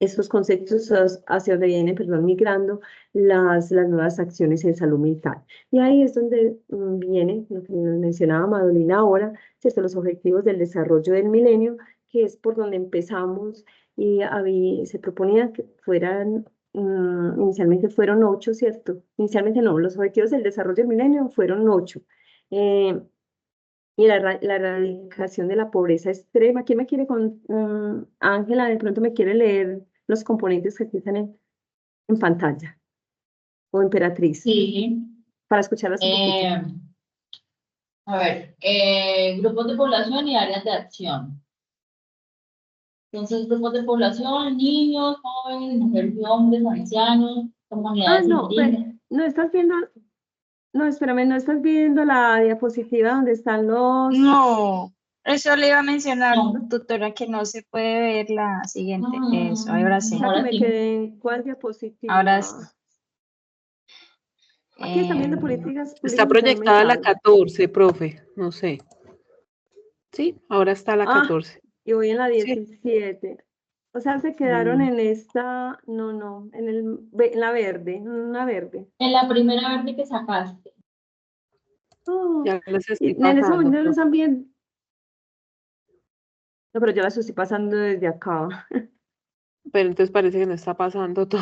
estos conceptos, hacia donde vienen, perdón, migrando las nuevas acciones en salud mental. Y ahí es donde viene lo que mencionaba Madolina ahora, ¿cierto? Los objetivos del desarrollo del milenio, que es por donde empezamos, y se proponía que fueran, inicialmente fueron 8, ¿cierto? Inicialmente no, los objetivos del desarrollo del milenio fueron 8. Y la erradicación de la pobreza extrema. ¿Quién me quiere con Ángela? De pronto me quiere leer los componentes que aquí están en pantalla. O Emperatriz, Sí. para escucharlas un poquito. A ver, grupos de población y áreas de acción. Entonces, grupos de población, niños, jóvenes, mujeres y hombres, ancianos, comunidades No, indígenas. no estás viendo, no, espérame, no estás viendo la diapositiva donde están los... No, eso le iba a mencionar, No. tutora, que no se puede ver la siguiente. Eso, ahora sí. que Ahora me sí. quedé en cuál diapositiva. Ahora sí. Aquí están viendo políticas Está públicas de salud proyectada la mental. 14, profe, no sé. Sí, ahora está la Ah, 14. y voy en la Sí. 17. O sea, se quedaron en esta, no, en la verde, en una verde. En la primera verde que sacaste. Oh, Ya les y estoy en ese pasando. momento no profe. están bien. No, pero yo las estoy pasando desde acá. Pero entonces parece que no está pasando todo.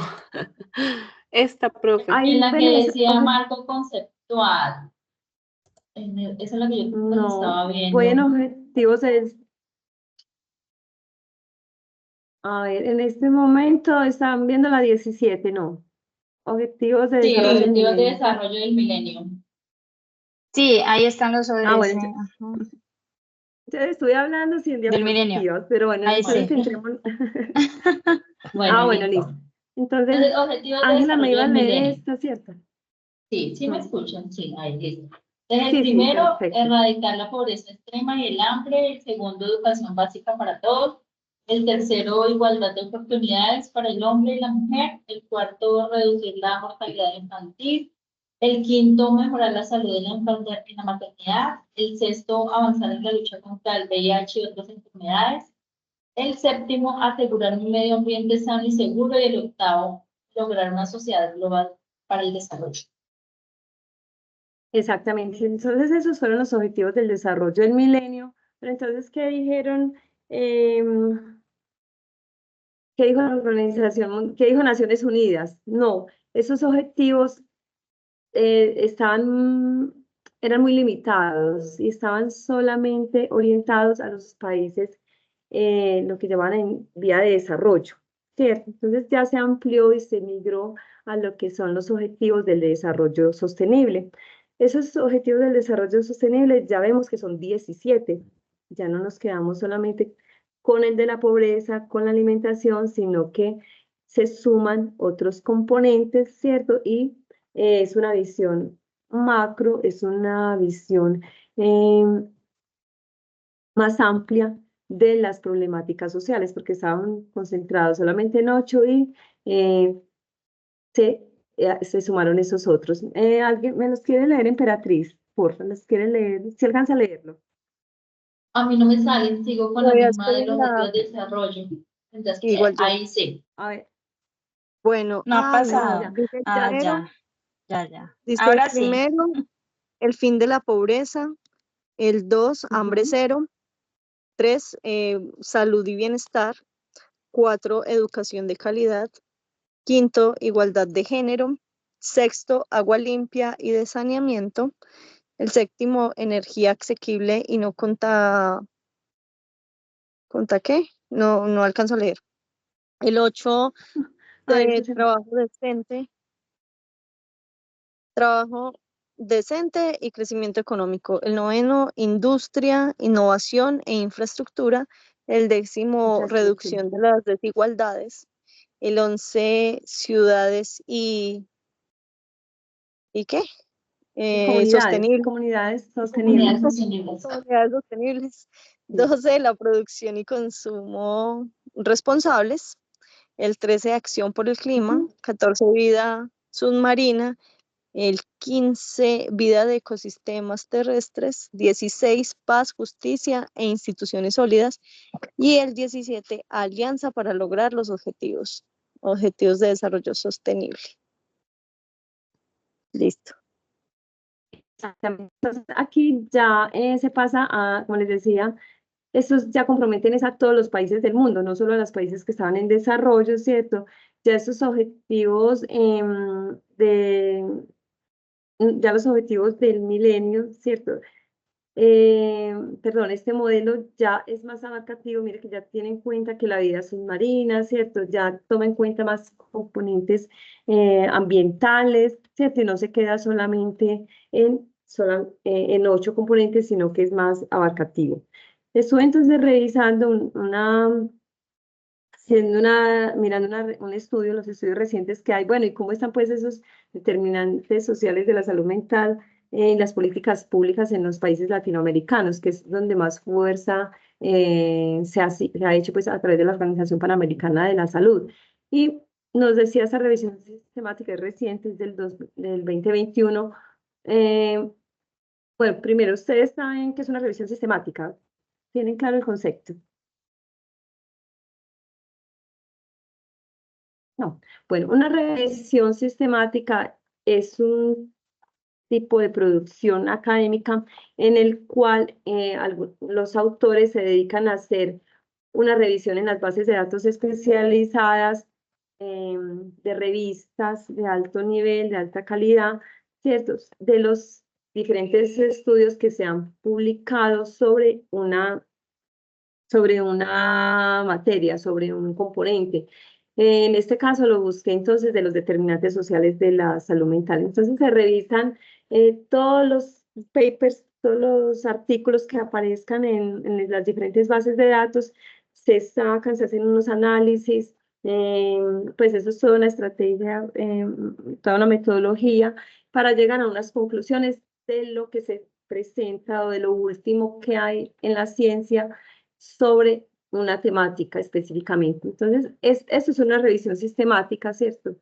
Esta, profe. Ahí En la ven que decía marco conceptual. Esa es la que yo pues, no, estaba voy en viendo. objetivos a ver, en este momento están viendo la 17, no. Objetivos de Sí, desarrollo del objetivos de milenio. desarrollo del milenio. Sí, ahí están los ODS. Ah, bueno, yo estoy hablando sin Del milenio. diapositivas, pero bueno, Ahí entonces sí. entremos. Bueno, Bueno, listo. listo. Entonces, Entonces, objetivos de Ángela, me desarrollo iba a del leer milenio. esta, ¿cierto? Sí, sí me escuchan, sí, ahí listo. Entonces, el Sí, primero, perfecto. erradicar la pobreza extrema y el hambre. El segundo, educación básica para todos. El tercero, igualdad de oportunidades para el hombre y la mujer. El cuarto, reducir la mortalidad infantil. El quinto, mejorar la salud en la maternidad. El sexto, avanzar en la lucha contra el VIH y otras enfermedades. El séptimo, asegurar un medio ambiente sano y seguro. Y el octavo, lograr una sociedad global para el desarrollo. Exactamente. Entonces, esos fueron los objetivos del desarrollo del milenio. Pero entonces, ¿qué dijeron? ¿Qué dijo la organización? ¿Qué dijo Naciones Unidas? No, esos objetivos eran muy limitados y estaban solamente orientados a los países, lo que llaman en vía de desarrollo, ¿cierto? Entonces ya se amplió y se migró a lo que son los objetivos del desarrollo sostenible. Esos objetivos del desarrollo sostenible ya vemos que son 17, ya no nos quedamos solamente con el de la pobreza, con la alimentación, sino que se suman otros componentes, ¿cierto? Y es una visión macro, es una visión más amplia de las problemáticas sociales, porque estaban concentrados solamente en 8 y eh, se sumaron esos otros. ¿Alguien me los quiere leer, Emperatriz? Porfa, ¿los quiere leer? Si alcanza a leerlo. A mí no me salen, sigo con la Todavía misma estoy de en los la... objetivos de desarrollo. Entonces, Igual yo. ahí sí. A ver, Bueno, No ha ya, pasado. dice el Ah, primero, ya. dice el Ahora sí. primero, el fin de la pobreza. El 2, hambre Ujú. cero. 3, salud y bienestar. 4, educación de calidad. 5, igualdad de género. 6, agua limpia y de saneamiento. El 7, energía asequible y no ¿conta qué? No alcanzo a leer. El 8, Ay, es que trabajo decente y crecimiento económico. El 9, industria, innovación e infraestructura. El 10, reducción de las desigualdades. El 11, ciudades ¿y qué? Sostenibles. comunidades Comunidades sostenibles. sostenibles. Comunidades sostenibles. 12, la producción y consumo responsables. El 13, acción por el clima. Ujú. 14, vida submarina. El 15, vida de ecosistemas terrestres. 16, paz, justicia e instituciones sólidas. Y el 17, alianza para lograr los objetivos de desarrollo sostenible. Listo. Exactamente. Entonces, aquí ya se pasa a, como les decía, estos ya comprometen es a todos los países del mundo, no solo a los países que estaban en desarrollo, ¿cierto? Ya estos objetivos ya los objetivos del milenio, ¿cierto? Perdón, este modelo ya es más abarcativo, mire que ya tiene en cuenta que la vida submarina, ¿cierto? Ya toma en cuenta más componentes ambientales, ¿cierto? Y no se queda solamente en 8 componentes, sino que es más abarcativo. Estuve entonces revisando mirando un estudio, los estudios recientes que hay, bueno, y cómo están pues esos determinantes sociales de la salud mental en las políticas públicas en los países latinoamericanos, que es donde más fuerza se ha hecho pues a través de la Organización Panamericana de la Salud. Y nos decía esa revisión sistemática reciente es del 2021. Bueno, primero, ustedes saben que es una revisión sistemática. ¿Tienen claro el concepto? No. Bueno, una revisión sistemática es un tipo de producción académica en el cual los autores se dedican a hacer una revisión en las bases de datos especializadas de revistas de alto nivel, de alta calidad, ¿ciertos? De los diferentes estudios que se han publicado sobre una materia, sobre un componente. En este caso lo busqué entonces de los determinantes sociales de la salud mental. Entonces se revisan todos los papers, todos los artículos que aparezcan en las diferentes bases de datos, se sacan, se hacen unos análisis, pues eso es toda una estrategia, toda una metodología para llegar a unas conclusiones de lo que se presenta o de lo último que hay en la ciencia sobre una temática específicamente. Entonces, esto es una revisión sistemática, ¿cierto?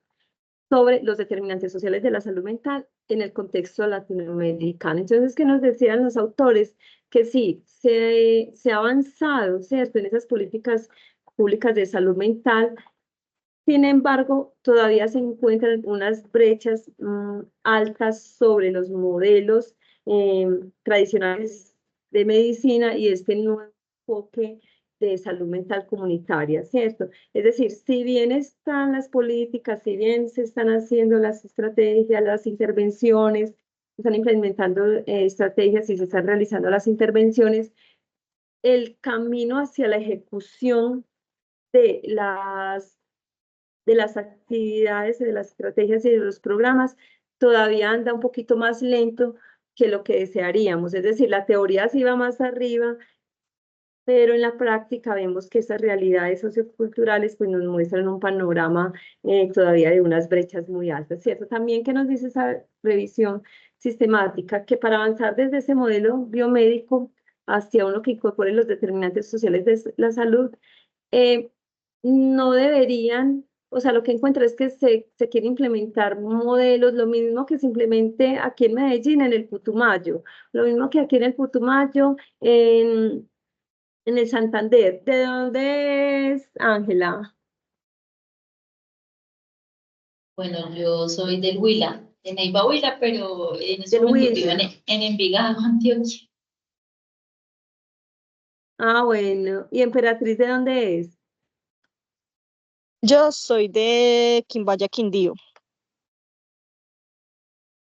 Sobre los determinantes sociales de la salud mental en el contexto latinoamericano. Entonces, ¿qué nos decían los autores? Que sí, se ha avanzado, ¿cierto? En esas políticas públicas de salud mental. Sin embargo, todavía se encuentran unas brechas altas sobre los modelos tradicionales de medicina y este nuevo enfoque de salud mental comunitaria, ¿cierto? Es decir, si bien están las políticas, si bien se están haciendo las estrategias, las intervenciones, se están implementando estrategias y se están realizando las intervenciones, el camino hacia la ejecución de las actividades, de las estrategias y de los programas, todavía anda un poquito más lento que lo que desearíamos. Es decir, la teoría sí va más arriba, pero en la práctica vemos que esas realidades socioculturales pues, nos muestran un panorama todavía de unas brechas muy altas, ¿cierto? También que nos dice esa revisión sistemática que para avanzar desde ese modelo biomédico hacia uno que incorpore los determinantes sociales de la salud, no deberían, o sea, lo que encuentro es que se quiere implementar modelos, lo mismo que se implemente aquí en Medellín, en el Putumayo, lo mismo que aquí en el Putumayo, en el Santander. ¿De dónde es, Ángela? Bueno, yo soy del Huila, de Neiva Huila, pero en ese Del momento vivo Huila. en Envigado, Antioquia. Ah, bueno. ¿Y Emperatriz de dónde es? Yo soy de Quimbaya, Quindío.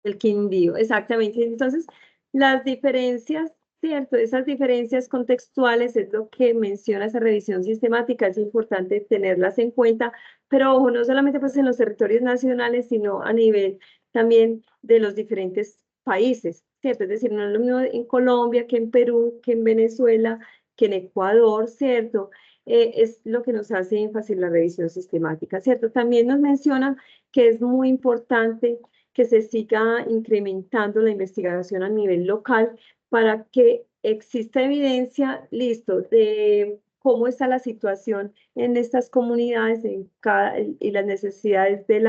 El Quindío, exactamente. Entonces, las diferencias, ¿cierto? Esas diferencias contextuales es lo que menciona esa revisión sistemática, es importante tenerlas en cuenta, pero ojo, no solamente pues en los territorios nacionales, sino a nivel también de los diferentes países, ¿cierto? Es decir, no es lo mismo en Colombia que en Perú, que en Venezuela, que en Ecuador, ¿cierto? Es lo que nos hace énfasis la revisión sistemática, ¿cierto? También nos menciona que es muy importante que se siga incrementando la investigación a nivel local para que exista evidencia, listo, de cómo está la situación en estas comunidades y las necesidades de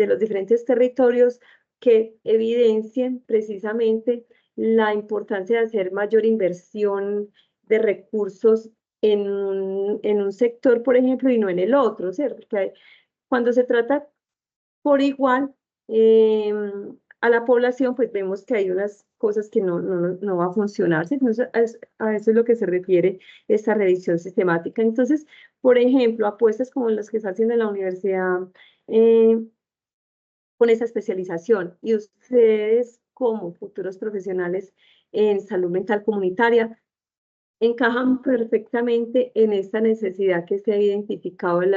los diferentes territorios que evidencien precisamente la importancia de hacer mayor inversión de recursos en un sector, por ejemplo, y no en el otro, ¿cierto? Porque cuando se trata por igual a la población, pues vemos que hay unas cosas que no va a funcionar, ¿sí? Entonces, a eso es lo que se refiere esta revisión sistemática. Entonces, por ejemplo, apuestas como las que se hacen en la universidad eh, con esa especialización y ustedes como futuros profesionales en salud mental comunitaria encajan perfectamente en esta necesidad que se ha identificado en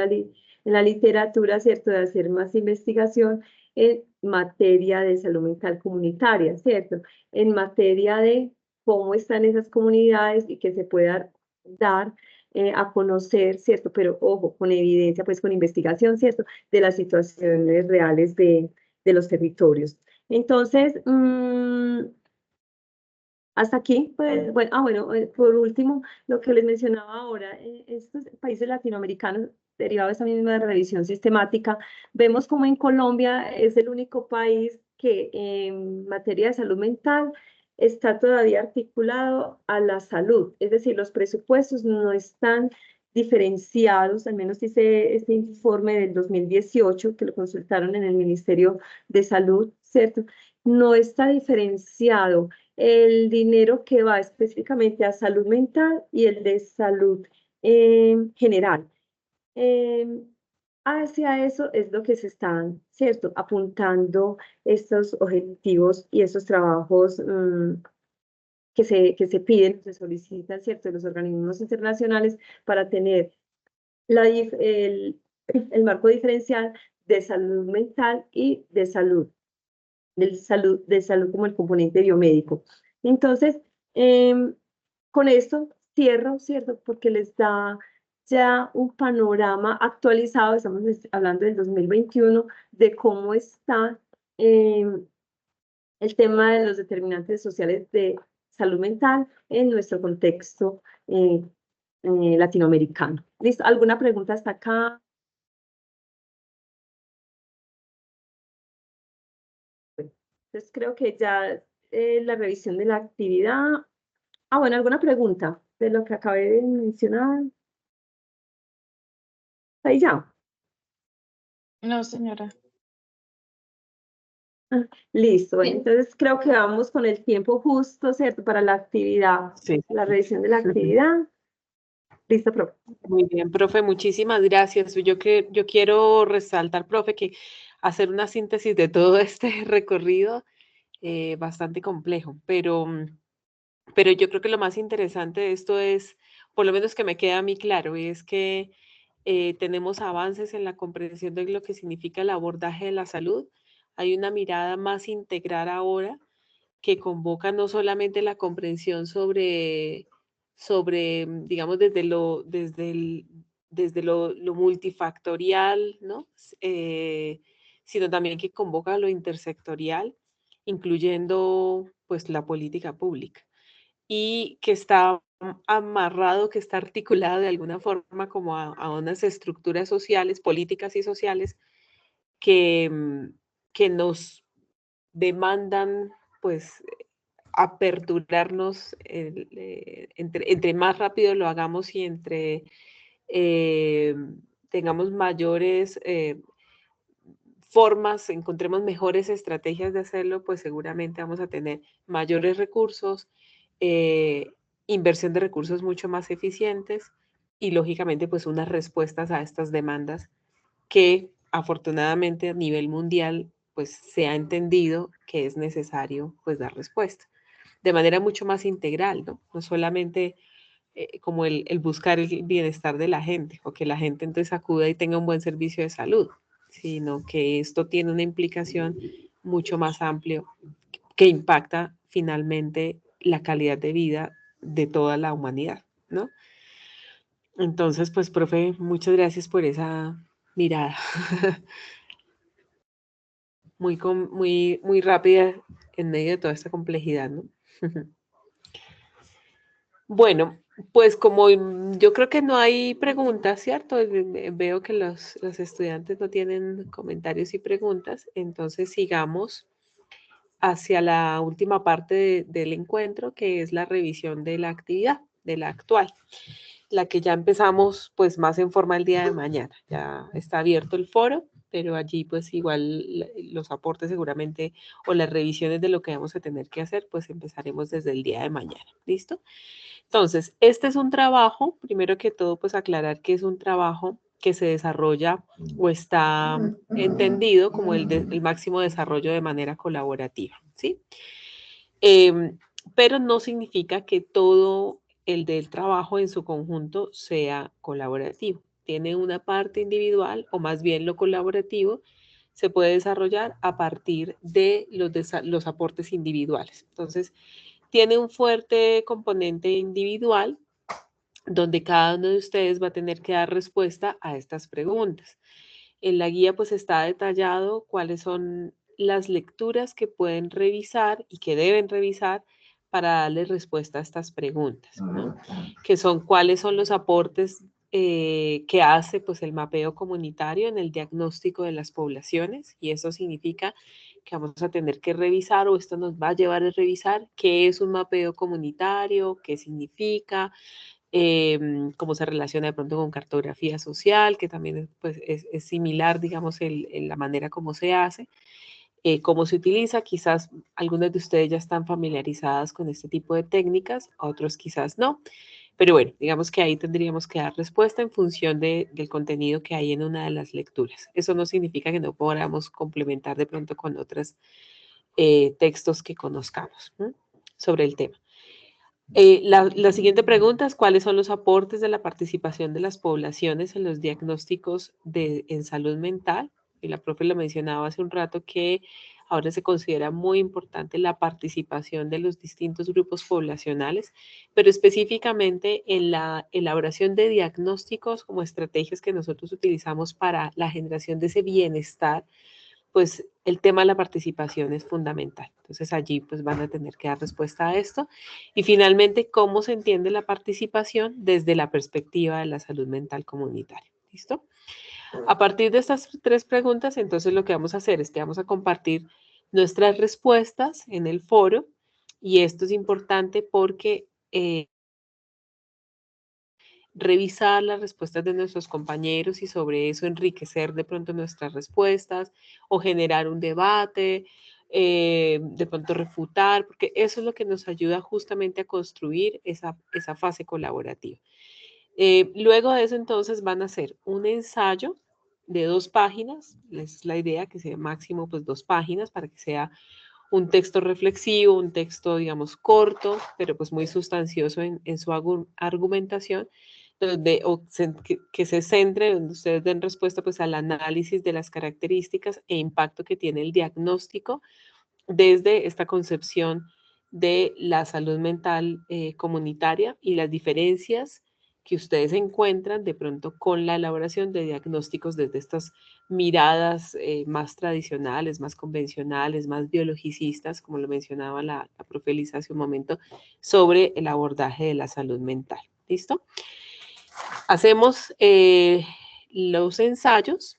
la literatura, ¿cierto?, de hacer más investigación en materia de salud mental comunitaria, ¿cierto? En materia de cómo están esas comunidades y que se pueda dar a conocer, ¿cierto? Pero ojo, con evidencia, pues con investigación, ¿cierto? De las situaciones reales de los territorios. Entonces, Hasta aquí, pues, bueno, por último, lo que les mencionaba ahora, estos países latinoamericanos, derivados de esa misma revisión sistemática, vemos como en Colombia es el único país que en materia de salud mental está todavía articulado a la salud, es decir, los presupuestos no están diferenciados, al menos dice este informe del 2018 que lo consultaron en el Ministerio de Salud, ¿cierto? No está diferenciado el dinero que va específicamente a salud mental y el de salud general. Hacia eso es lo que se están, ¿cierto?, apuntando estos objetivos y estos trabajos que se piden, se solicitan, ¿cierto?, de los organismos internacionales para tener el marco diferencial de salud mental y de salud como el componente biomédico. Entonces, con esto cierro, ¿cierto? Porque les da ya un panorama actualizado, estamos hablando del 2021, de cómo está el tema de los determinantes sociales de salud mental en nuestro contexto latinoamericano. ¿Listo? ¿Alguna pregunta hasta acá? Entonces creo que ya la revisión de la actividad. Bueno, ¿alguna pregunta de lo que acabé de mencionar? Ahí ya. No, señora. Listo. Bueno, entonces creo que vamos con el tiempo justo, ¿cierto? Para la actividad, Sí. la revisión de la actividad. Listo, profe. Muy bien, profe, muchísimas gracias. Yo quiero resaltar, profe, que hacer una síntesis de todo este recorrido bastante complejo, pero yo creo que lo más interesante de esto es, por lo menos que me queda a mí claro, es que tenemos avances en la comprensión de lo que significa el abordaje de la salud. Hay una mirada más integral ahora que convoca no solamente la comprensión sobre, digamos, desde lo multifactorial, ¿no? Sino también que convoca lo intersectorial, incluyendo pues la política pública y que está amarrado, que está articulado de alguna forma como a unas estructuras sociales, políticas y sociales que, que nos demandan pues aperturarnos, entre más rápido lo hagamos y entre tengamos mayores formas, encontremos mejores estrategias de hacerlo, pues seguramente vamos a tener mayores recursos, inversión de recursos mucho más eficientes y lógicamente pues unas respuestas a estas demandas que afortunadamente a nivel mundial pues se ha entendido que es necesario pues dar respuesta de manera mucho más integral, ¿no? No solamente como el buscar el bienestar de la gente o que la gente entonces acuda y tenga un buen servicio de salud, sino que esto tiene una implicación mucho más amplia que impacta finalmente la calidad de vida de toda la humanidad, ¿no? Entonces, pues, profe, muchas gracias por esa mirada. Muy rápida en medio de toda esta complejidad, ¿no? Bueno, pues como yo creo que no hay preguntas, ¿cierto? Veo que los estudiantes no tienen comentarios y preguntas, entonces sigamos hacia la última parte del encuentro, que es la revisión de la actividad, de la actual, la que ya empezamos pues más en forma el día de mañana. Ya está abierto el foro, pero allí pues igual los aportes seguramente o las revisiones de lo que vamos a tener que hacer, pues empezaremos desde el día de mañana. ¿Listo? Entonces, este es un trabajo, primero que todo, pues aclarar que es un trabajo que se desarrolla o está entendido como el máximo desarrollo de manera colaborativa, ¿sí? Pero no significa que todo el del trabajo en su conjunto sea colaborativo. Tiene una parte individual o más bien lo colaborativo se puede desarrollar a partir de los aportes individuales. Entonces, tiene un fuerte componente individual donde cada uno de ustedes va a tener que dar respuesta a estas preguntas. En la guía pues está detallado cuáles son las lecturas que pueden revisar y que deben revisar para darle respuesta a estas preguntas, ¿no? Que son cuáles son los aportes que hace pues, el mapeo comunitario en el diagnóstico de las poblaciones, y eso significa que vamos a tener que revisar, o esto nos va a llevar a revisar qué es un mapeo comunitario, qué significa, cómo se relaciona de pronto con cartografía social, que también pues, es similar, digamos, en la manera como se hace, cómo se utiliza. Quizás algunos de ustedes ya están familiarizadas con este tipo de técnicas, otros quizás no. Pero bueno, digamos que ahí tendríamos que dar respuesta en función del contenido que hay en una de las lecturas. Eso no significa que no podamos complementar de pronto con otros textos que conozcamos, ¿no?, sobre el tema. La siguiente pregunta es: ¿cuáles son los aportes de la participación de las poblaciones en los diagnósticos en salud mental? Y la profe lo mencionaba hace un rato, que ahora se considera muy importante la participación de los distintos grupos poblacionales, pero específicamente en la elaboración de diagnósticos como estrategias que nosotros utilizamos para la generación de ese bienestar. Pues el tema de la participación es fundamental. Entonces allí pues van a tener que dar respuesta a esto. Y finalmente, ¿cómo se entiende la participación desde la perspectiva de la salud mental comunitaria? ¿Listo? A partir de estas 3 preguntas, entonces lo que vamos a hacer es que vamos a compartir nuestras respuestas en el foro, y esto es importante porque revisar las respuestas de nuestros compañeros y sobre eso enriquecer de pronto nuestras respuestas, o generar un debate, de pronto refutar, porque eso es lo que nos ayuda justamente a construir esa fase colaborativa. Luego de eso, entonces, van a hacer un ensayo de 2 páginas. Es la idea que sea máximo pues 2 páginas, para que sea un texto reflexivo, un texto, digamos, corto, pero pues muy sustancioso en su argumentación, que se centre, donde ustedes den respuesta pues al análisis de las características e impacto que tiene el diagnóstico desde esta concepción de la salud mental comunitaria, y las diferencias que ustedes encuentran de pronto con la elaboración de diagnósticos desde estas miradas más tradicionales, más convencionales, más biologicistas, como lo mencionaba la profe Elisa hace un momento, sobre el abordaje de la salud mental. ¿Listo? Hacemos los ensayos,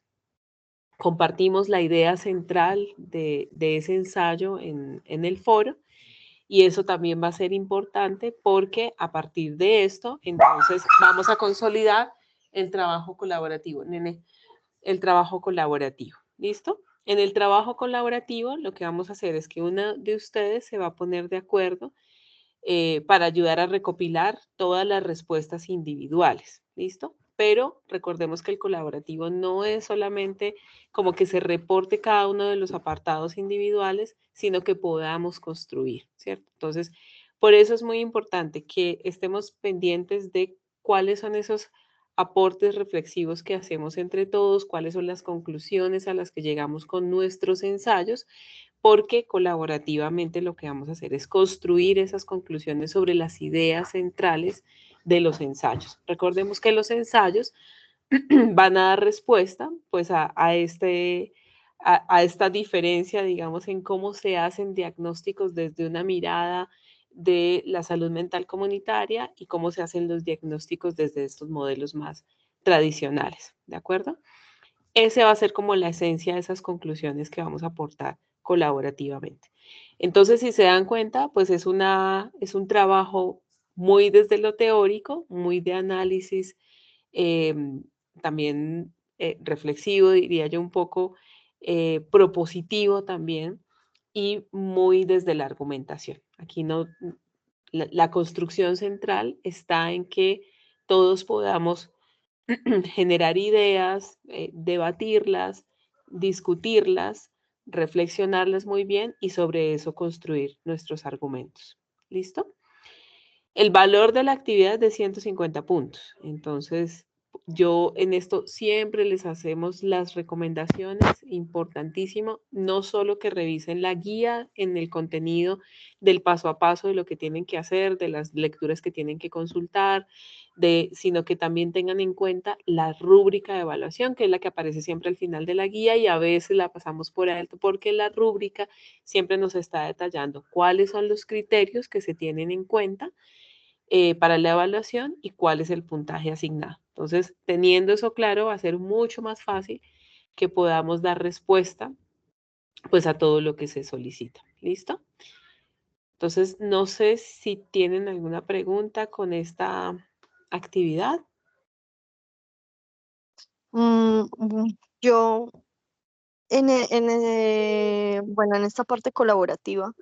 compartimos la idea central de ese ensayo en el foro, y eso también va a ser importante porque a partir de esto, entonces vamos a consolidar el trabajo colaborativo. Nene, el trabajo colaborativo. ¿Listo? En el trabajo colaborativo lo que vamos a hacer es que una de ustedes se va a poner de acuerdo para ayudar a recopilar todas las respuestas individuales. ¿Listo? Pero recordemos que el colaborativo no es solamente como que se reporte cada uno de los apartados individuales, sino que podamos construir, ¿cierto? Entonces, por eso es muy importante que estemos pendientes de cuáles son esos aportes reflexivos que hacemos entre todos, cuáles son las conclusiones a las que llegamos con nuestros ensayos, porque colaborativamente lo que vamos a hacer es construir esas conclusiones sobre las ideas centrales de los ensayos. Recordemos que los ensayos van a dar respuesta pues a esta diferencia, digamos, en cómo se hacen diagnósticos desde una mirada de la salud mental comunitaria y cómo se hacen los diagnósticos desde estos modelos más tradicionales, ¿de acuerdo? Ese va a ser como la esencia de esas conclusiones que vamos a aportar colaborativamente. Entonces, si se dan cuenta, pues es un trabajo muy desde lo teórico, muy de análisis, también reflexivo, diría yo, un poco propositivo también, y muy desde la argumentación. Aquí no, la construcción central está en que todos podamos generar ideas, debatirlas, discutirlas, reflexionarlas muy bien y sobre eso construir nuestros argumentos. ¿Listo? El valor de la actividad es de 150 puntos. Entonces, Yo en esto siempre les hacemos las recomendaciones, importantísimo, no solo que revisen la guía en el contenido del paso a paso de lo que tienen que hacer, de las lecturas que tienen que consultar, sino que también tengan en cuenta la rúbrica de evaluación, que es la que aparece siempre al final de la guía y a veces la pasamos por alto porque la rúbrica siempre nos está detallando cuáles son los criterios que se tienen en cuenta para la evaluación y cuál es el puntaje asignado. Entonces, teniendo eso claro, va a ser mucho más fácil que podamos dar respuesta pues a todo lo que se solicita. ¿Listo? Entonces, no sé si tienen alguna pregunta con esta actividad. Yo, bueno, en esta parte colaborativa,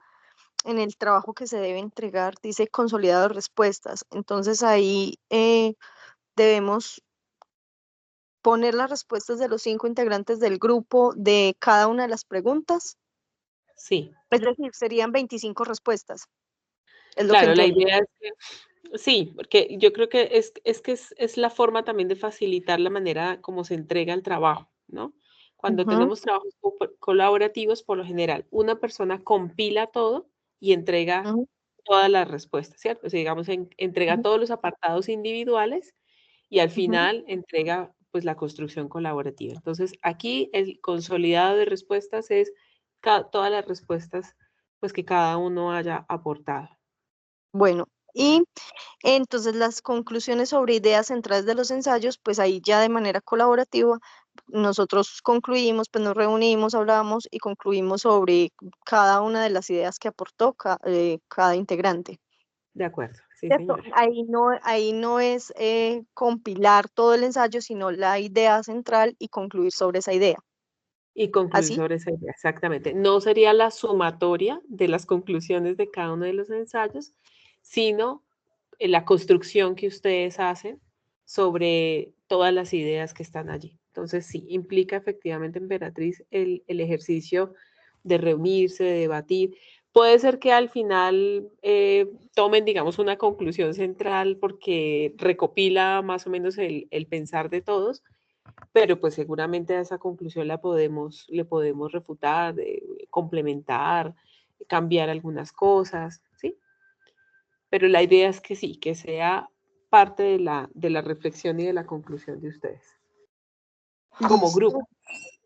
en el trabajo que se debe entregar, dice consolidado de respuestas. Entonces ahí debemos poner las respuestas de los 5 integrantes del grupo de cada una de las preguntas. Sí. Es decir, serían 25 respuestas. Es lo Claro, que la entiendo. idea es que sí, porque yo creo que es la forma también de facilitar la manera como se entrega el trabajo, ¿no? Cuando Ujú, tenemos trabajos colaborativos, por lo general, una persona compila todo y entrega ujú, todas las respuestas, ¿cierto? O sea, digamos, entrega ujú, todos los apartados individuales y al ujú. final entrega pues la construcción colaborativa. Entonces, aquí el consolidado de respuestas es todas las respuestas pues que cada uno haya aportado. Bueno, y entonces las conclusiones sobre ideas centrales de los ensayos, pues ahí ya de manera colaborativa, nosotros concluimos, pues nos reunimos, hablamos y concluimos sobre cada una de las ideas que aportó cada integrante. De acuerdo, sí, ¿Cierto? señora. Ahí no es compilar todo el ensayo, sino la idea central y concluir sobre esa idea. Y concluir ¿Así? sobre esa idea, exactamente. No sería la sumatoria de las conclusiones de cada uno de los ensayos, sino la construcción que ustedes hacen sobre todas las ideas que están allí. Entonces, sí, implica efectivamente, Emperatriz, el ejercicio de reunirse, de debatir. Puede ser que al final tomen, digamos, una conclusión central porque recopila más o menos el pensar de todos, pero pues seguramente a esa conclusión le podemos refutar, complementar, cambiar algunas cosas, ¿sí? Pero la idea es que sí, que sea parte de la reflexión y de la conclusión de ustedes, como Listo. grupo.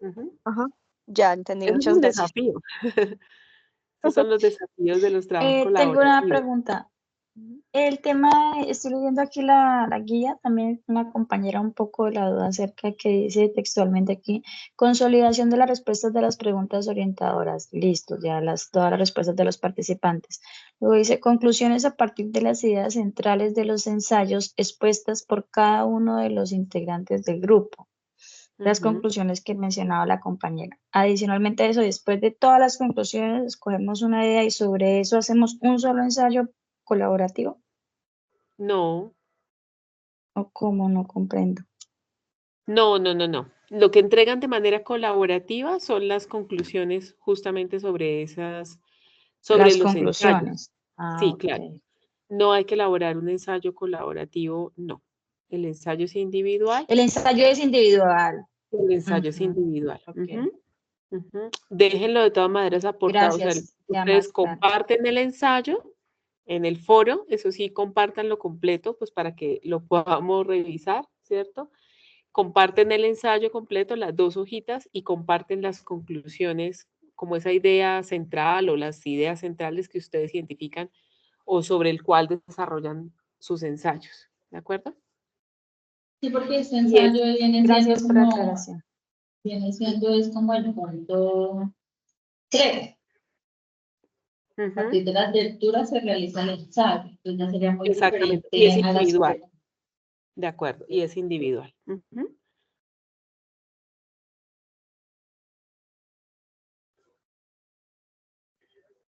Ujú. Ajá. Ya entendí, Eso es muchas un gracias. desafío. Esos son los desafíos de los trabajos Tengo una colaborativos. pregunta. Ujú. El tema, estoy leyendo aquí la guía, también una compañera un poco de la duda acerca de que dice textualmente aquí, consolidación de las respuestas de las preguntas orientadoras. Listo, ya todas las respuestas de los participantes. Luego dice, conclusiones a partir de las ideas centrales de los ensayos expuestas por cada uno de los integrantes del grupo. Las Ujú. conclusiones que mencionaba la compañera. Adicionalmente a eso, después de todas las conclusiones, escogemos una idea y sobre eso hacemos un solo ensayo colaborativo. No, ¿O cómo? No comprendo. no. Lo que entregan de manera colaborativa son las conclusiones justamente sobre sobre Las los ensayos. conclusiones. Ah, Sí, claro. ok. No hay que elaborar un ensayo colaborativo, no. El ensayo es individual, El ensayo es individual. el ensayo es Ujú, individual. ok. Ujú, ujú. Déjenlo de todas maneras aportado. O sea, Gracias, ya ustedes más claro. comparten el ensayo en el foro, eso sí, compártanlo completo, pues para que lo podamos revisar, ¿cierto? Comparten el ensayo completo, las 2 hojitas, y comparten las conclusiones, como esa idea central o las ideas centrales que ustedes identifican o sobre el cual desarrollan sus ensayos, ¿de acuerdo? Sí, porque este Y es, ensayo Gracias por la aclaración. viene siendo es como el punto 3. A ujú, partir de las lecturas se realiza el ensayo. Entonces ya sería muy exactamente, y es diferente a las individual, preguntas. de acuerdo, y es individual. Ujú.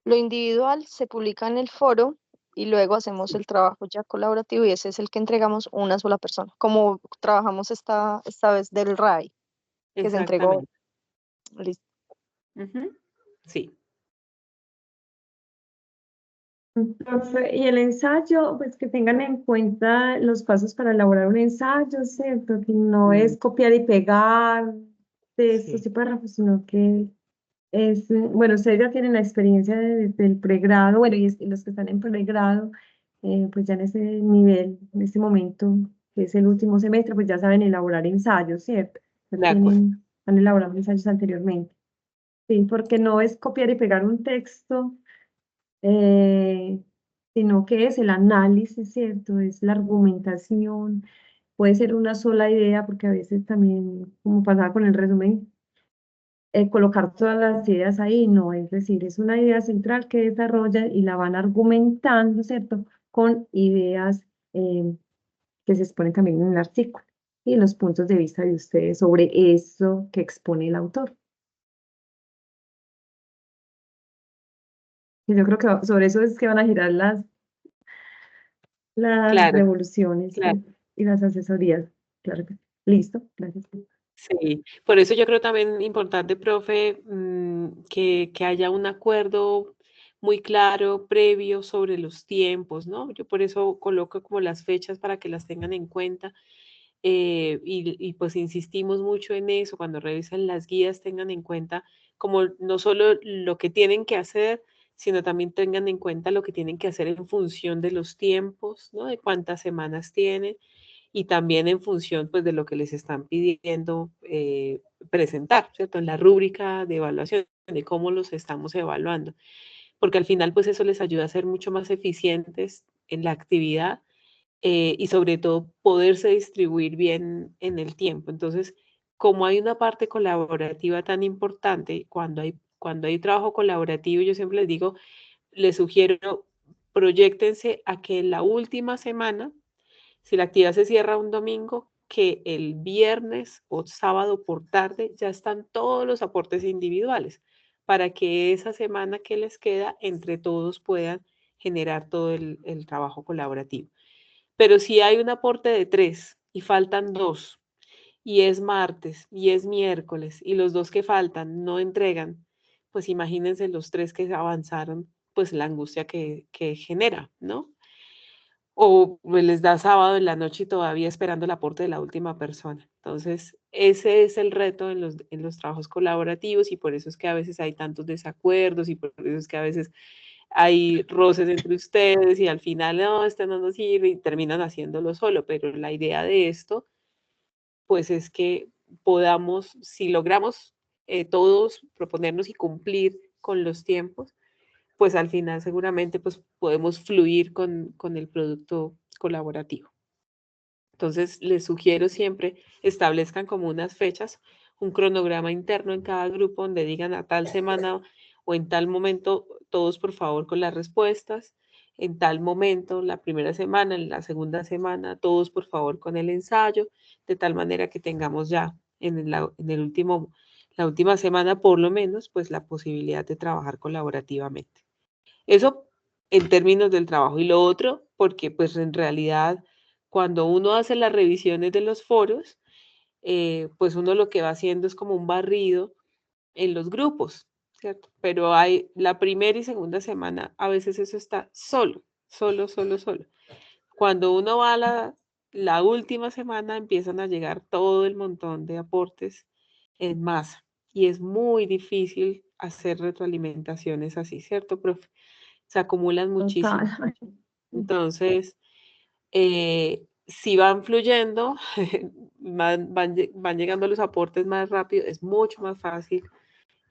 Lo individual se publica en el foro y luego hacemos el trabajo ya colaborativo y ese es el que entregamos una sola persona, como trabajamos esta vez del RAI, que se entregó. Exactamente. Listo. Ujú. Sí. Profe, y el ensayo, pues que tengan en cuenta los pasos para elaborar un ensayo, ¿cierto? Que no es copiar y pegar de estos Sí, párrafos, sino que es, bueno, ustedes ya tienen la experiencia del pregrado, bueno, y los que están en pregrado, pues ya en ese nivel, en este momento, que es el último semestre, pues ya saben elaborar ensayos, ¿cierto? Ya de acuerdo. han elaborado ensayos anteriormente. Sí, porque no es copiar y pegar un texto, eh, sino que es el análisis, ¿cierto? Es la argumentación, puede ser una sola idea, porque a veces también, como pasaba con el resumen, colocar todas las ideas ahí, no, es decir, es una idea central que desarrollan y la van argumentando, ¿cierto? Con ideas que se exponen también en el artículo y los puntos de vista de ustedes sobre eso que expone el autor. Y yo creo que sobre eso es que van a girar las Claro, devoluciones claro. y las asesorías. Claro que sí. Listo, gracias. Sí, por eso yo creo también importante, profe, que haya un acuerdo muy claro, previo sobre los tiempos, ¿no? Yo por eso coloco como las fechas para que las tengan en cuenta y pues insistimos mucho en eso, cuando revisan las guías tengan en cuenta como no solo lo que tienen que hacer, sino también tengan en cuenta lo que tienen que hacer en función de los tiempos, ¿no? De cuántas semanas tienen y también en función pues de lo que les están pidiendo presentar, ¿cierto? En la rúbrica de evaluación, de cómo los estamos evaluando, porque al final pues eso les ayuda a ser mucho más eficientes en la actividad y sobre todo poderse distribuir bien en el tiempo. Entonces, como hay una parte colaborativa tan importante, cuando hay trabajo colaborativo, yo siempre les digo, les sugiero, proyectense a que en la última semana si la actividad se cierra un domingo, que el viernes o sábado por tarde ya están todos los aportes individuales para que esa semana que les queda entre todos puedan generar todo el trabajo colaborativo. Pero si hay un aporte de 3 y faltan 2 y es martes y es miércoles y los 2 que faltan no entregan, pues imagínense los 3 que avanzaron, pues la angustia que genera, ¿no? O pues, les da sábado en la noche y todavía esperando el aporte de la última persona. Entonces, ese es el reto en los trabajos colaborativos y por eso es que a veces hay tantos desacuerdos y por eso es que a veces hay roces entre ustedes y al final, no, este no nos sirve y terminan haciéndolo solo, pero la idea de esto, pues es que podamos, si logramos todos proponernos y cumplir con los tiempos, pues al final seguramente pues podemos fluir con el producto colaborativo. Entonces, les sugiero siempre establezcan como unas fechas, un cronograma interno en cada grupo donde digan a tal semana o en tal momento, todos por favor con las respuestas, en tal momento, la primera semana, en la segunda semana, todos por favor con el ensayo, de tal manera que tengamos ya en el último, la última semana por lo menos, pues la posibilidad de trabajar colaborativamente. Eso en términos del trabajo. Y lo otro, porque pues en realidad cuando uno hace las revisiones de los foros, pues uno lo que va haciendo es como un barrido en los grupos, ¿cierto? Pero hay la primera y segunda semana, a veces eso está solo, solo, solo, solo. Cuando uno va a la última semana, empiezan a llegar todo el montón de aportes en masa. Y es muy difícil hacer retroalimentaciones así, ¿cierto, profe? Se acumulan Total. muchísimo. Entonces, si van fluyendo, van llegando los aportes más rápido, es mucho más fácil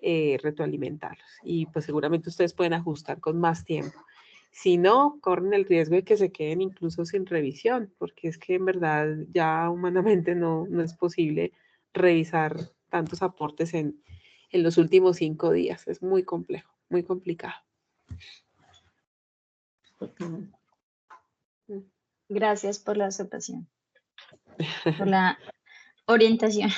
retroalimentarlos. Y pues seguramente ustedes pueden ajustar con más tiempo. Si no, corren el riesgo de que se queden incluso sin revisión, porque es que en verdad ya humanamente no es posible revisar tantos aportes en los últimos 5 días. Es muy complejo, muy complicado. Gracias por la observación, por la orientación.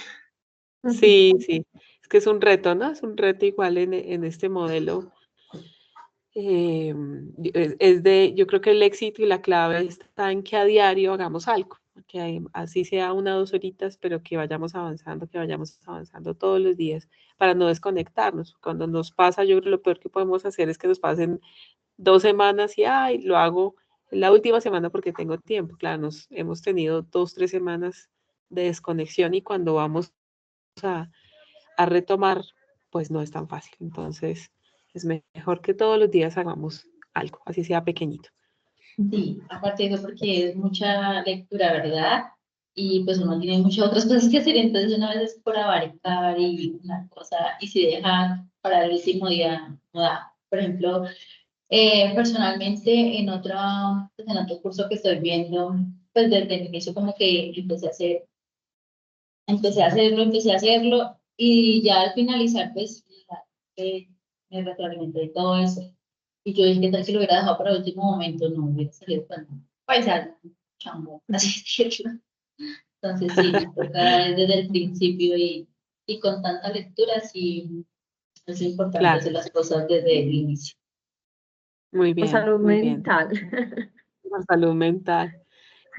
Sí, sí, es que es un reto, ¿no? Es un reto igual en este modelo. Yo creo que el éxito y la clave está en que a diario hagamos algo, que así sea 1 o 2 horitas, pero que vayamos avanzando todos los días para no desconectarnos. Cuando nos pasa, yo creo que lo peor que podemos hacer es que nos pasen 2 semanas y ay, lo hago la última semana porque tengo tiempo. Claro, nos hemos tenido 2, 3 semanas de desconexión y cuando vamos a retomar, pues no es tan fácil. Entonces, es mejor que todos los días hagamos algo, así sea pequeñito. Sí, aparte de eso, porque es mucha lectura, ¿verdad? Y pues uno tiene muchas otras cosas que hacer, entonces una vez por abarcar y una cosa, y si deja para el último día, no da. Por ejemplo, personalmente pues, en otro curso que estoy viendo, pues desde el inicio como que empecé a hacerlo, y ya al finalizar, pues, eh, me retroalimenté de todo eso. Y yo dije, ¿qué tal si lo hubiera dejado para el último momento? No hubiera salido tan paisano, chambo, así decirlo. Entonces, sí, toca desde el principio y con tanta lectura, sí, es importante Claro, hacer las cosas desde el inicio. muy Por bien, salud muy bien. mental. Por salud mental.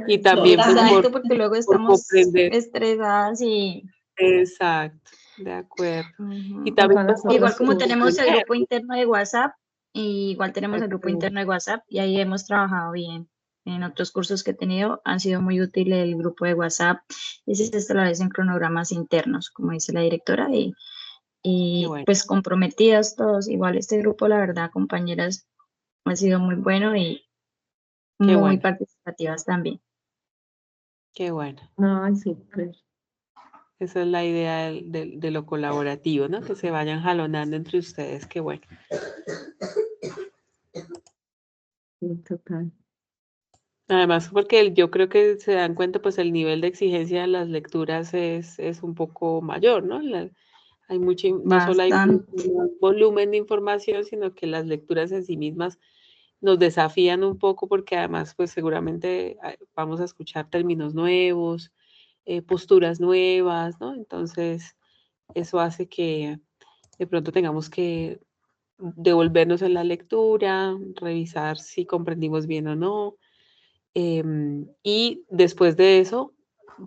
Y también pues Exacto, porque luego por estamos comprender. estresadas y Exacto, de acuerdo. Y ujú. Con también todas pues las por Igual otras como cosas. tenemos el comprender. grupo interno de WhatsApp, y igual tenemos el grupo interno de WhatsApp y ahí hemos trabajado bien. En otros cursos que he tenido han sido muy útiles el grupo de WhatsApp y se establecen cronogramas internos, como dice la directora, Qué y bueno, pues comprometidas todos. Igual este grupo, la verdad, compañeras, ha sido muy bueno y qué muy bueno, participativas también. qué bueno. Ay, súper. Esa es la idea de lo colaborativo, ¿no? Que se vayan jalonando entre ustedes, qué bueno. Sí, total. Además, porque yo creo que se dan cuenta, pues el nivel de exigencia de las lecturas es un poco mayor, ¿no? Hay no solo hay Bastante. un volumen de información, sino que las lecturas en sí mismas nos desafían un poco porque además, pues seguramente vamos a escuchar términos nuevos, posturas nuevas, ¿no? Entonces, eso hace que de pronto tengamos que devolvernos en la lectura, revisar si comprendimos bien o no. Y después de eso,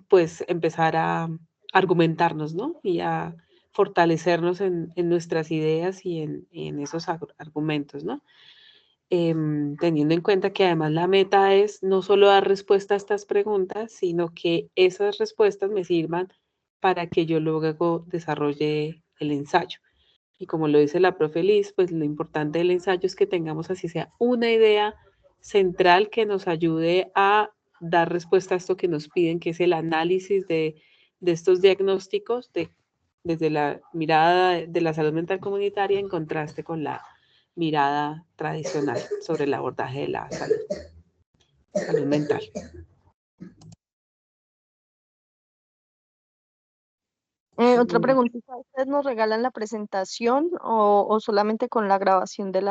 pues empezar a argumentarnos, ¿no? Y a fortalecernos en nuestras ideas y en esos argumentos, ¿no? Teniendo en cuenta que además la meta es no solo dar respuesta a estas preguntas, sino que esas respuestas me sirvan para que yo luego desarrolle el ensayo. Y como lo dice la profe Liz, pues lo importante del ensayo es que tengamos así sea una idea central que nos ayude a dar respuesta a esto que nos piden, que es el análisis de estos diagnósticos desde la mirada de la salud mental comunitaria en contraste con la mirada tradicional sobre el abordaje de la salud mental. Otra preguntita, ¿ustedes nos regalan la presentación o solamente con la grabación de Si,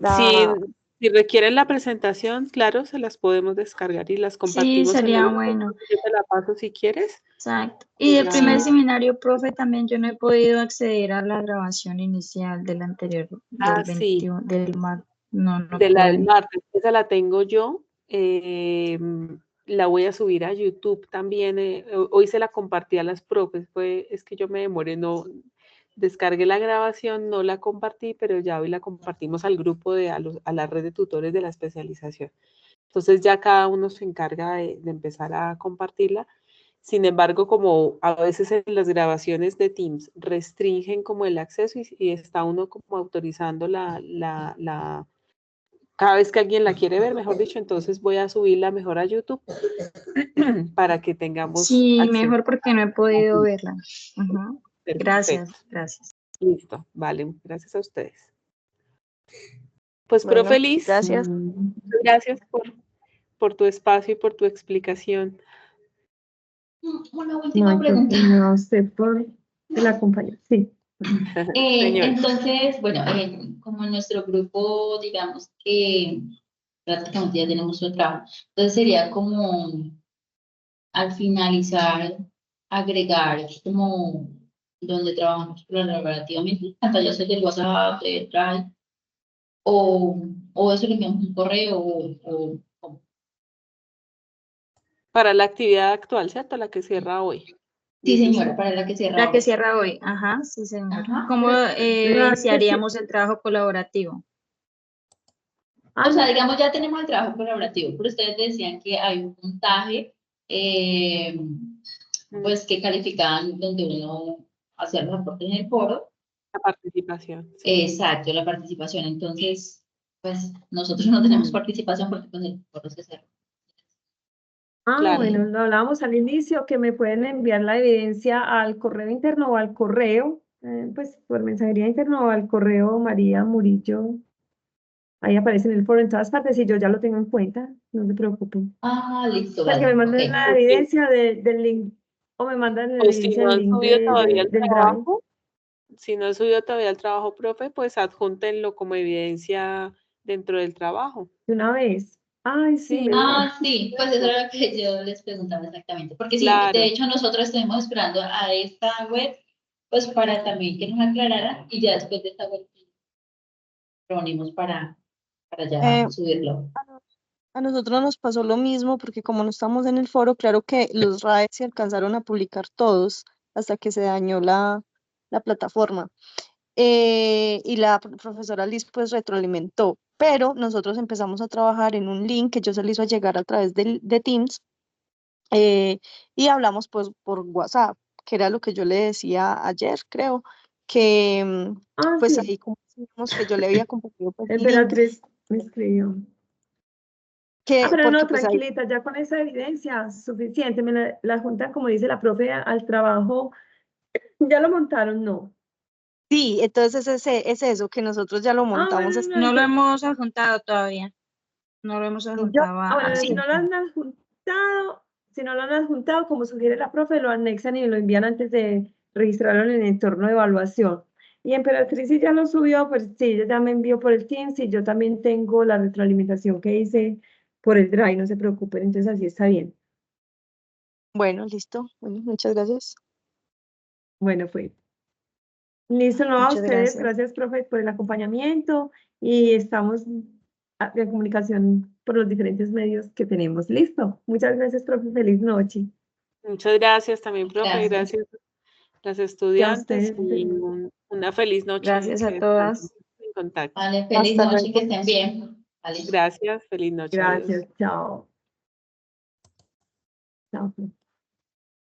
la... si requieren la presentación, claro, se las podemos descargar y las Sí, compartimos en el sería grupo. bueno. Yo te la paso si quieres. Exacto. Y el Ya, primer seminario, profe, también yo no he podido acceder a la grabación inicial del anterior, del sí, 21, del mar. No de la del pude. martes, esa la tengo yo. La voy a subir a YouTube también. Hoy se la compartí a las profes, es que yo me demoré, no descargué la grabación, no la compartí, pero ya hoy la compartimos al grupo a la red de tutores de la especialización. Entonces ya cada uno se encarga de empezar a compartirla. Sin embargo, como a veces en las grabaciones de Teams restringen como el acceso y está uno como autorizando cada vez que alguien la quiere ver, mejor dicho, entonces voy a subirla mejor a YouTube para que tengamos Sí, acceso. mejor porque no he podido verla. Ujú. Perfecto, Gracias, gracias. listo, vale, gracias a ustedes. Pues, profe Bueno, Liz, gracias. gracias por tu espacio y por tu explicación. Una última No, pregunta. no sé por el acompañar. Sí. Señora. Entonces, bueno, como en nuestro grupo, digamos que prácticamente ya tenemos un trabajo, entonces sería como al finalizar agregar como donde trabajamos colaborativamente, pantallas del WhatsApp, de Drive, o eso le enviamos un correo, o Para la actividad actual, ¿cierto? La que cierra hoy. Sí, señora, para la que cierra La que hoy. cierra hoy. Ajá, sí, señora. Ajá. ¿Cómo Pero antes sí- iniciaríamos el trabajo colaborativo? O sea, digamos, ya tenemos el trabajo colaborativo, pero ustedes decían que hay un puntaje, pues, que calificaban donde uno hacía los reportes en el foro. La participación. Sí. Exacto, la participación. Entonces, pues, nosotros no tenemos participación porque pues, el foro se cerró. Claro. Bueno, lo hablábamos al inicio, que me pueden enviar la evidencia al correo interno o al correo, pues por mensajería interna o al correo María Murillo. Ahí aparece en el foro en todas partes y yo ya lo tengo en cuenta, no se preocupen. Ah, listo, Pues que me vale. manden Ok. la evidencia del link, o me mandan la O si evidencia no del han link subido todavía el del Drive. trabajo, si no han subido todavía el trabajo, profe, pues adjúntenlo como evidencia dentro del trabajo. De una vez. Ay, sí, Sí. me Ah, sí, pues eso era lo que yo les preguntaba exactamente. Porque sí, Claro. de hecho nosotros estuvimos esperando a esta web, pues para también que nos aclararan y ya después de esta web reunimos para ya Eh, subirlo. A nosotros nos pasó lo mismo porque como no estamos en el foro, claro que los RAE se alcanzaron a publicar todos hasta que se dañó la plataforma. Y la profesora Liz pues retroalimentó, pero nosotros empezamos a trabajar en un link que yo se le hizo llegar a través de Teams, y hablamos pues por WhatsApp, que era lo que yo le decía ayer, creo, que Ah, pues sí. ahí como decimos que yo le había compartido pues, el link, Emperatriz me escribió. Pero porque no, pues ahí tranquilita, ya con esa evidencia suficiente. La junta, como dice la profe, al trabajo, ¿ya lo montaron? No. sí, entonces es eso, que nosotros ya lo montamos. Bueno, no, No lo entonces, hemos adjuntado todavía. No lo hemos adjuntado bueno, a si no lo Simple. han adjuntado, si no lo han adjuntado, como sugiere la profe, lo anexan y lo envían antes de registrarlo en el entorno de evaluación. Y Emperatriz si ya lo subió, pues sí, ella ya me envió por el Teams y yo también tengo la retroalimentación que hice por el Drive, no se preocupen, entonces así está bien. Bueno, listo. Bueno, muchas gracias. Bueno, pues. Listo, no a Muchas ustedes, gracias. gracias, profe, por el acompañamiento y estamos en comunicación por los diferentes medios que tenemos. Listo. Muchas gracias, profe. Feliz noche. Muchas gracias también, profe. Gracias. Gracias a las Y a estudiantes ustedes. y una feliz noche Gracias a que descansen todas. en contacto. Vale, feliz Hasta noche, que luego. estén bien. Vale. Gracias, feliz noche, adiós. Gracias. Chao. Chao.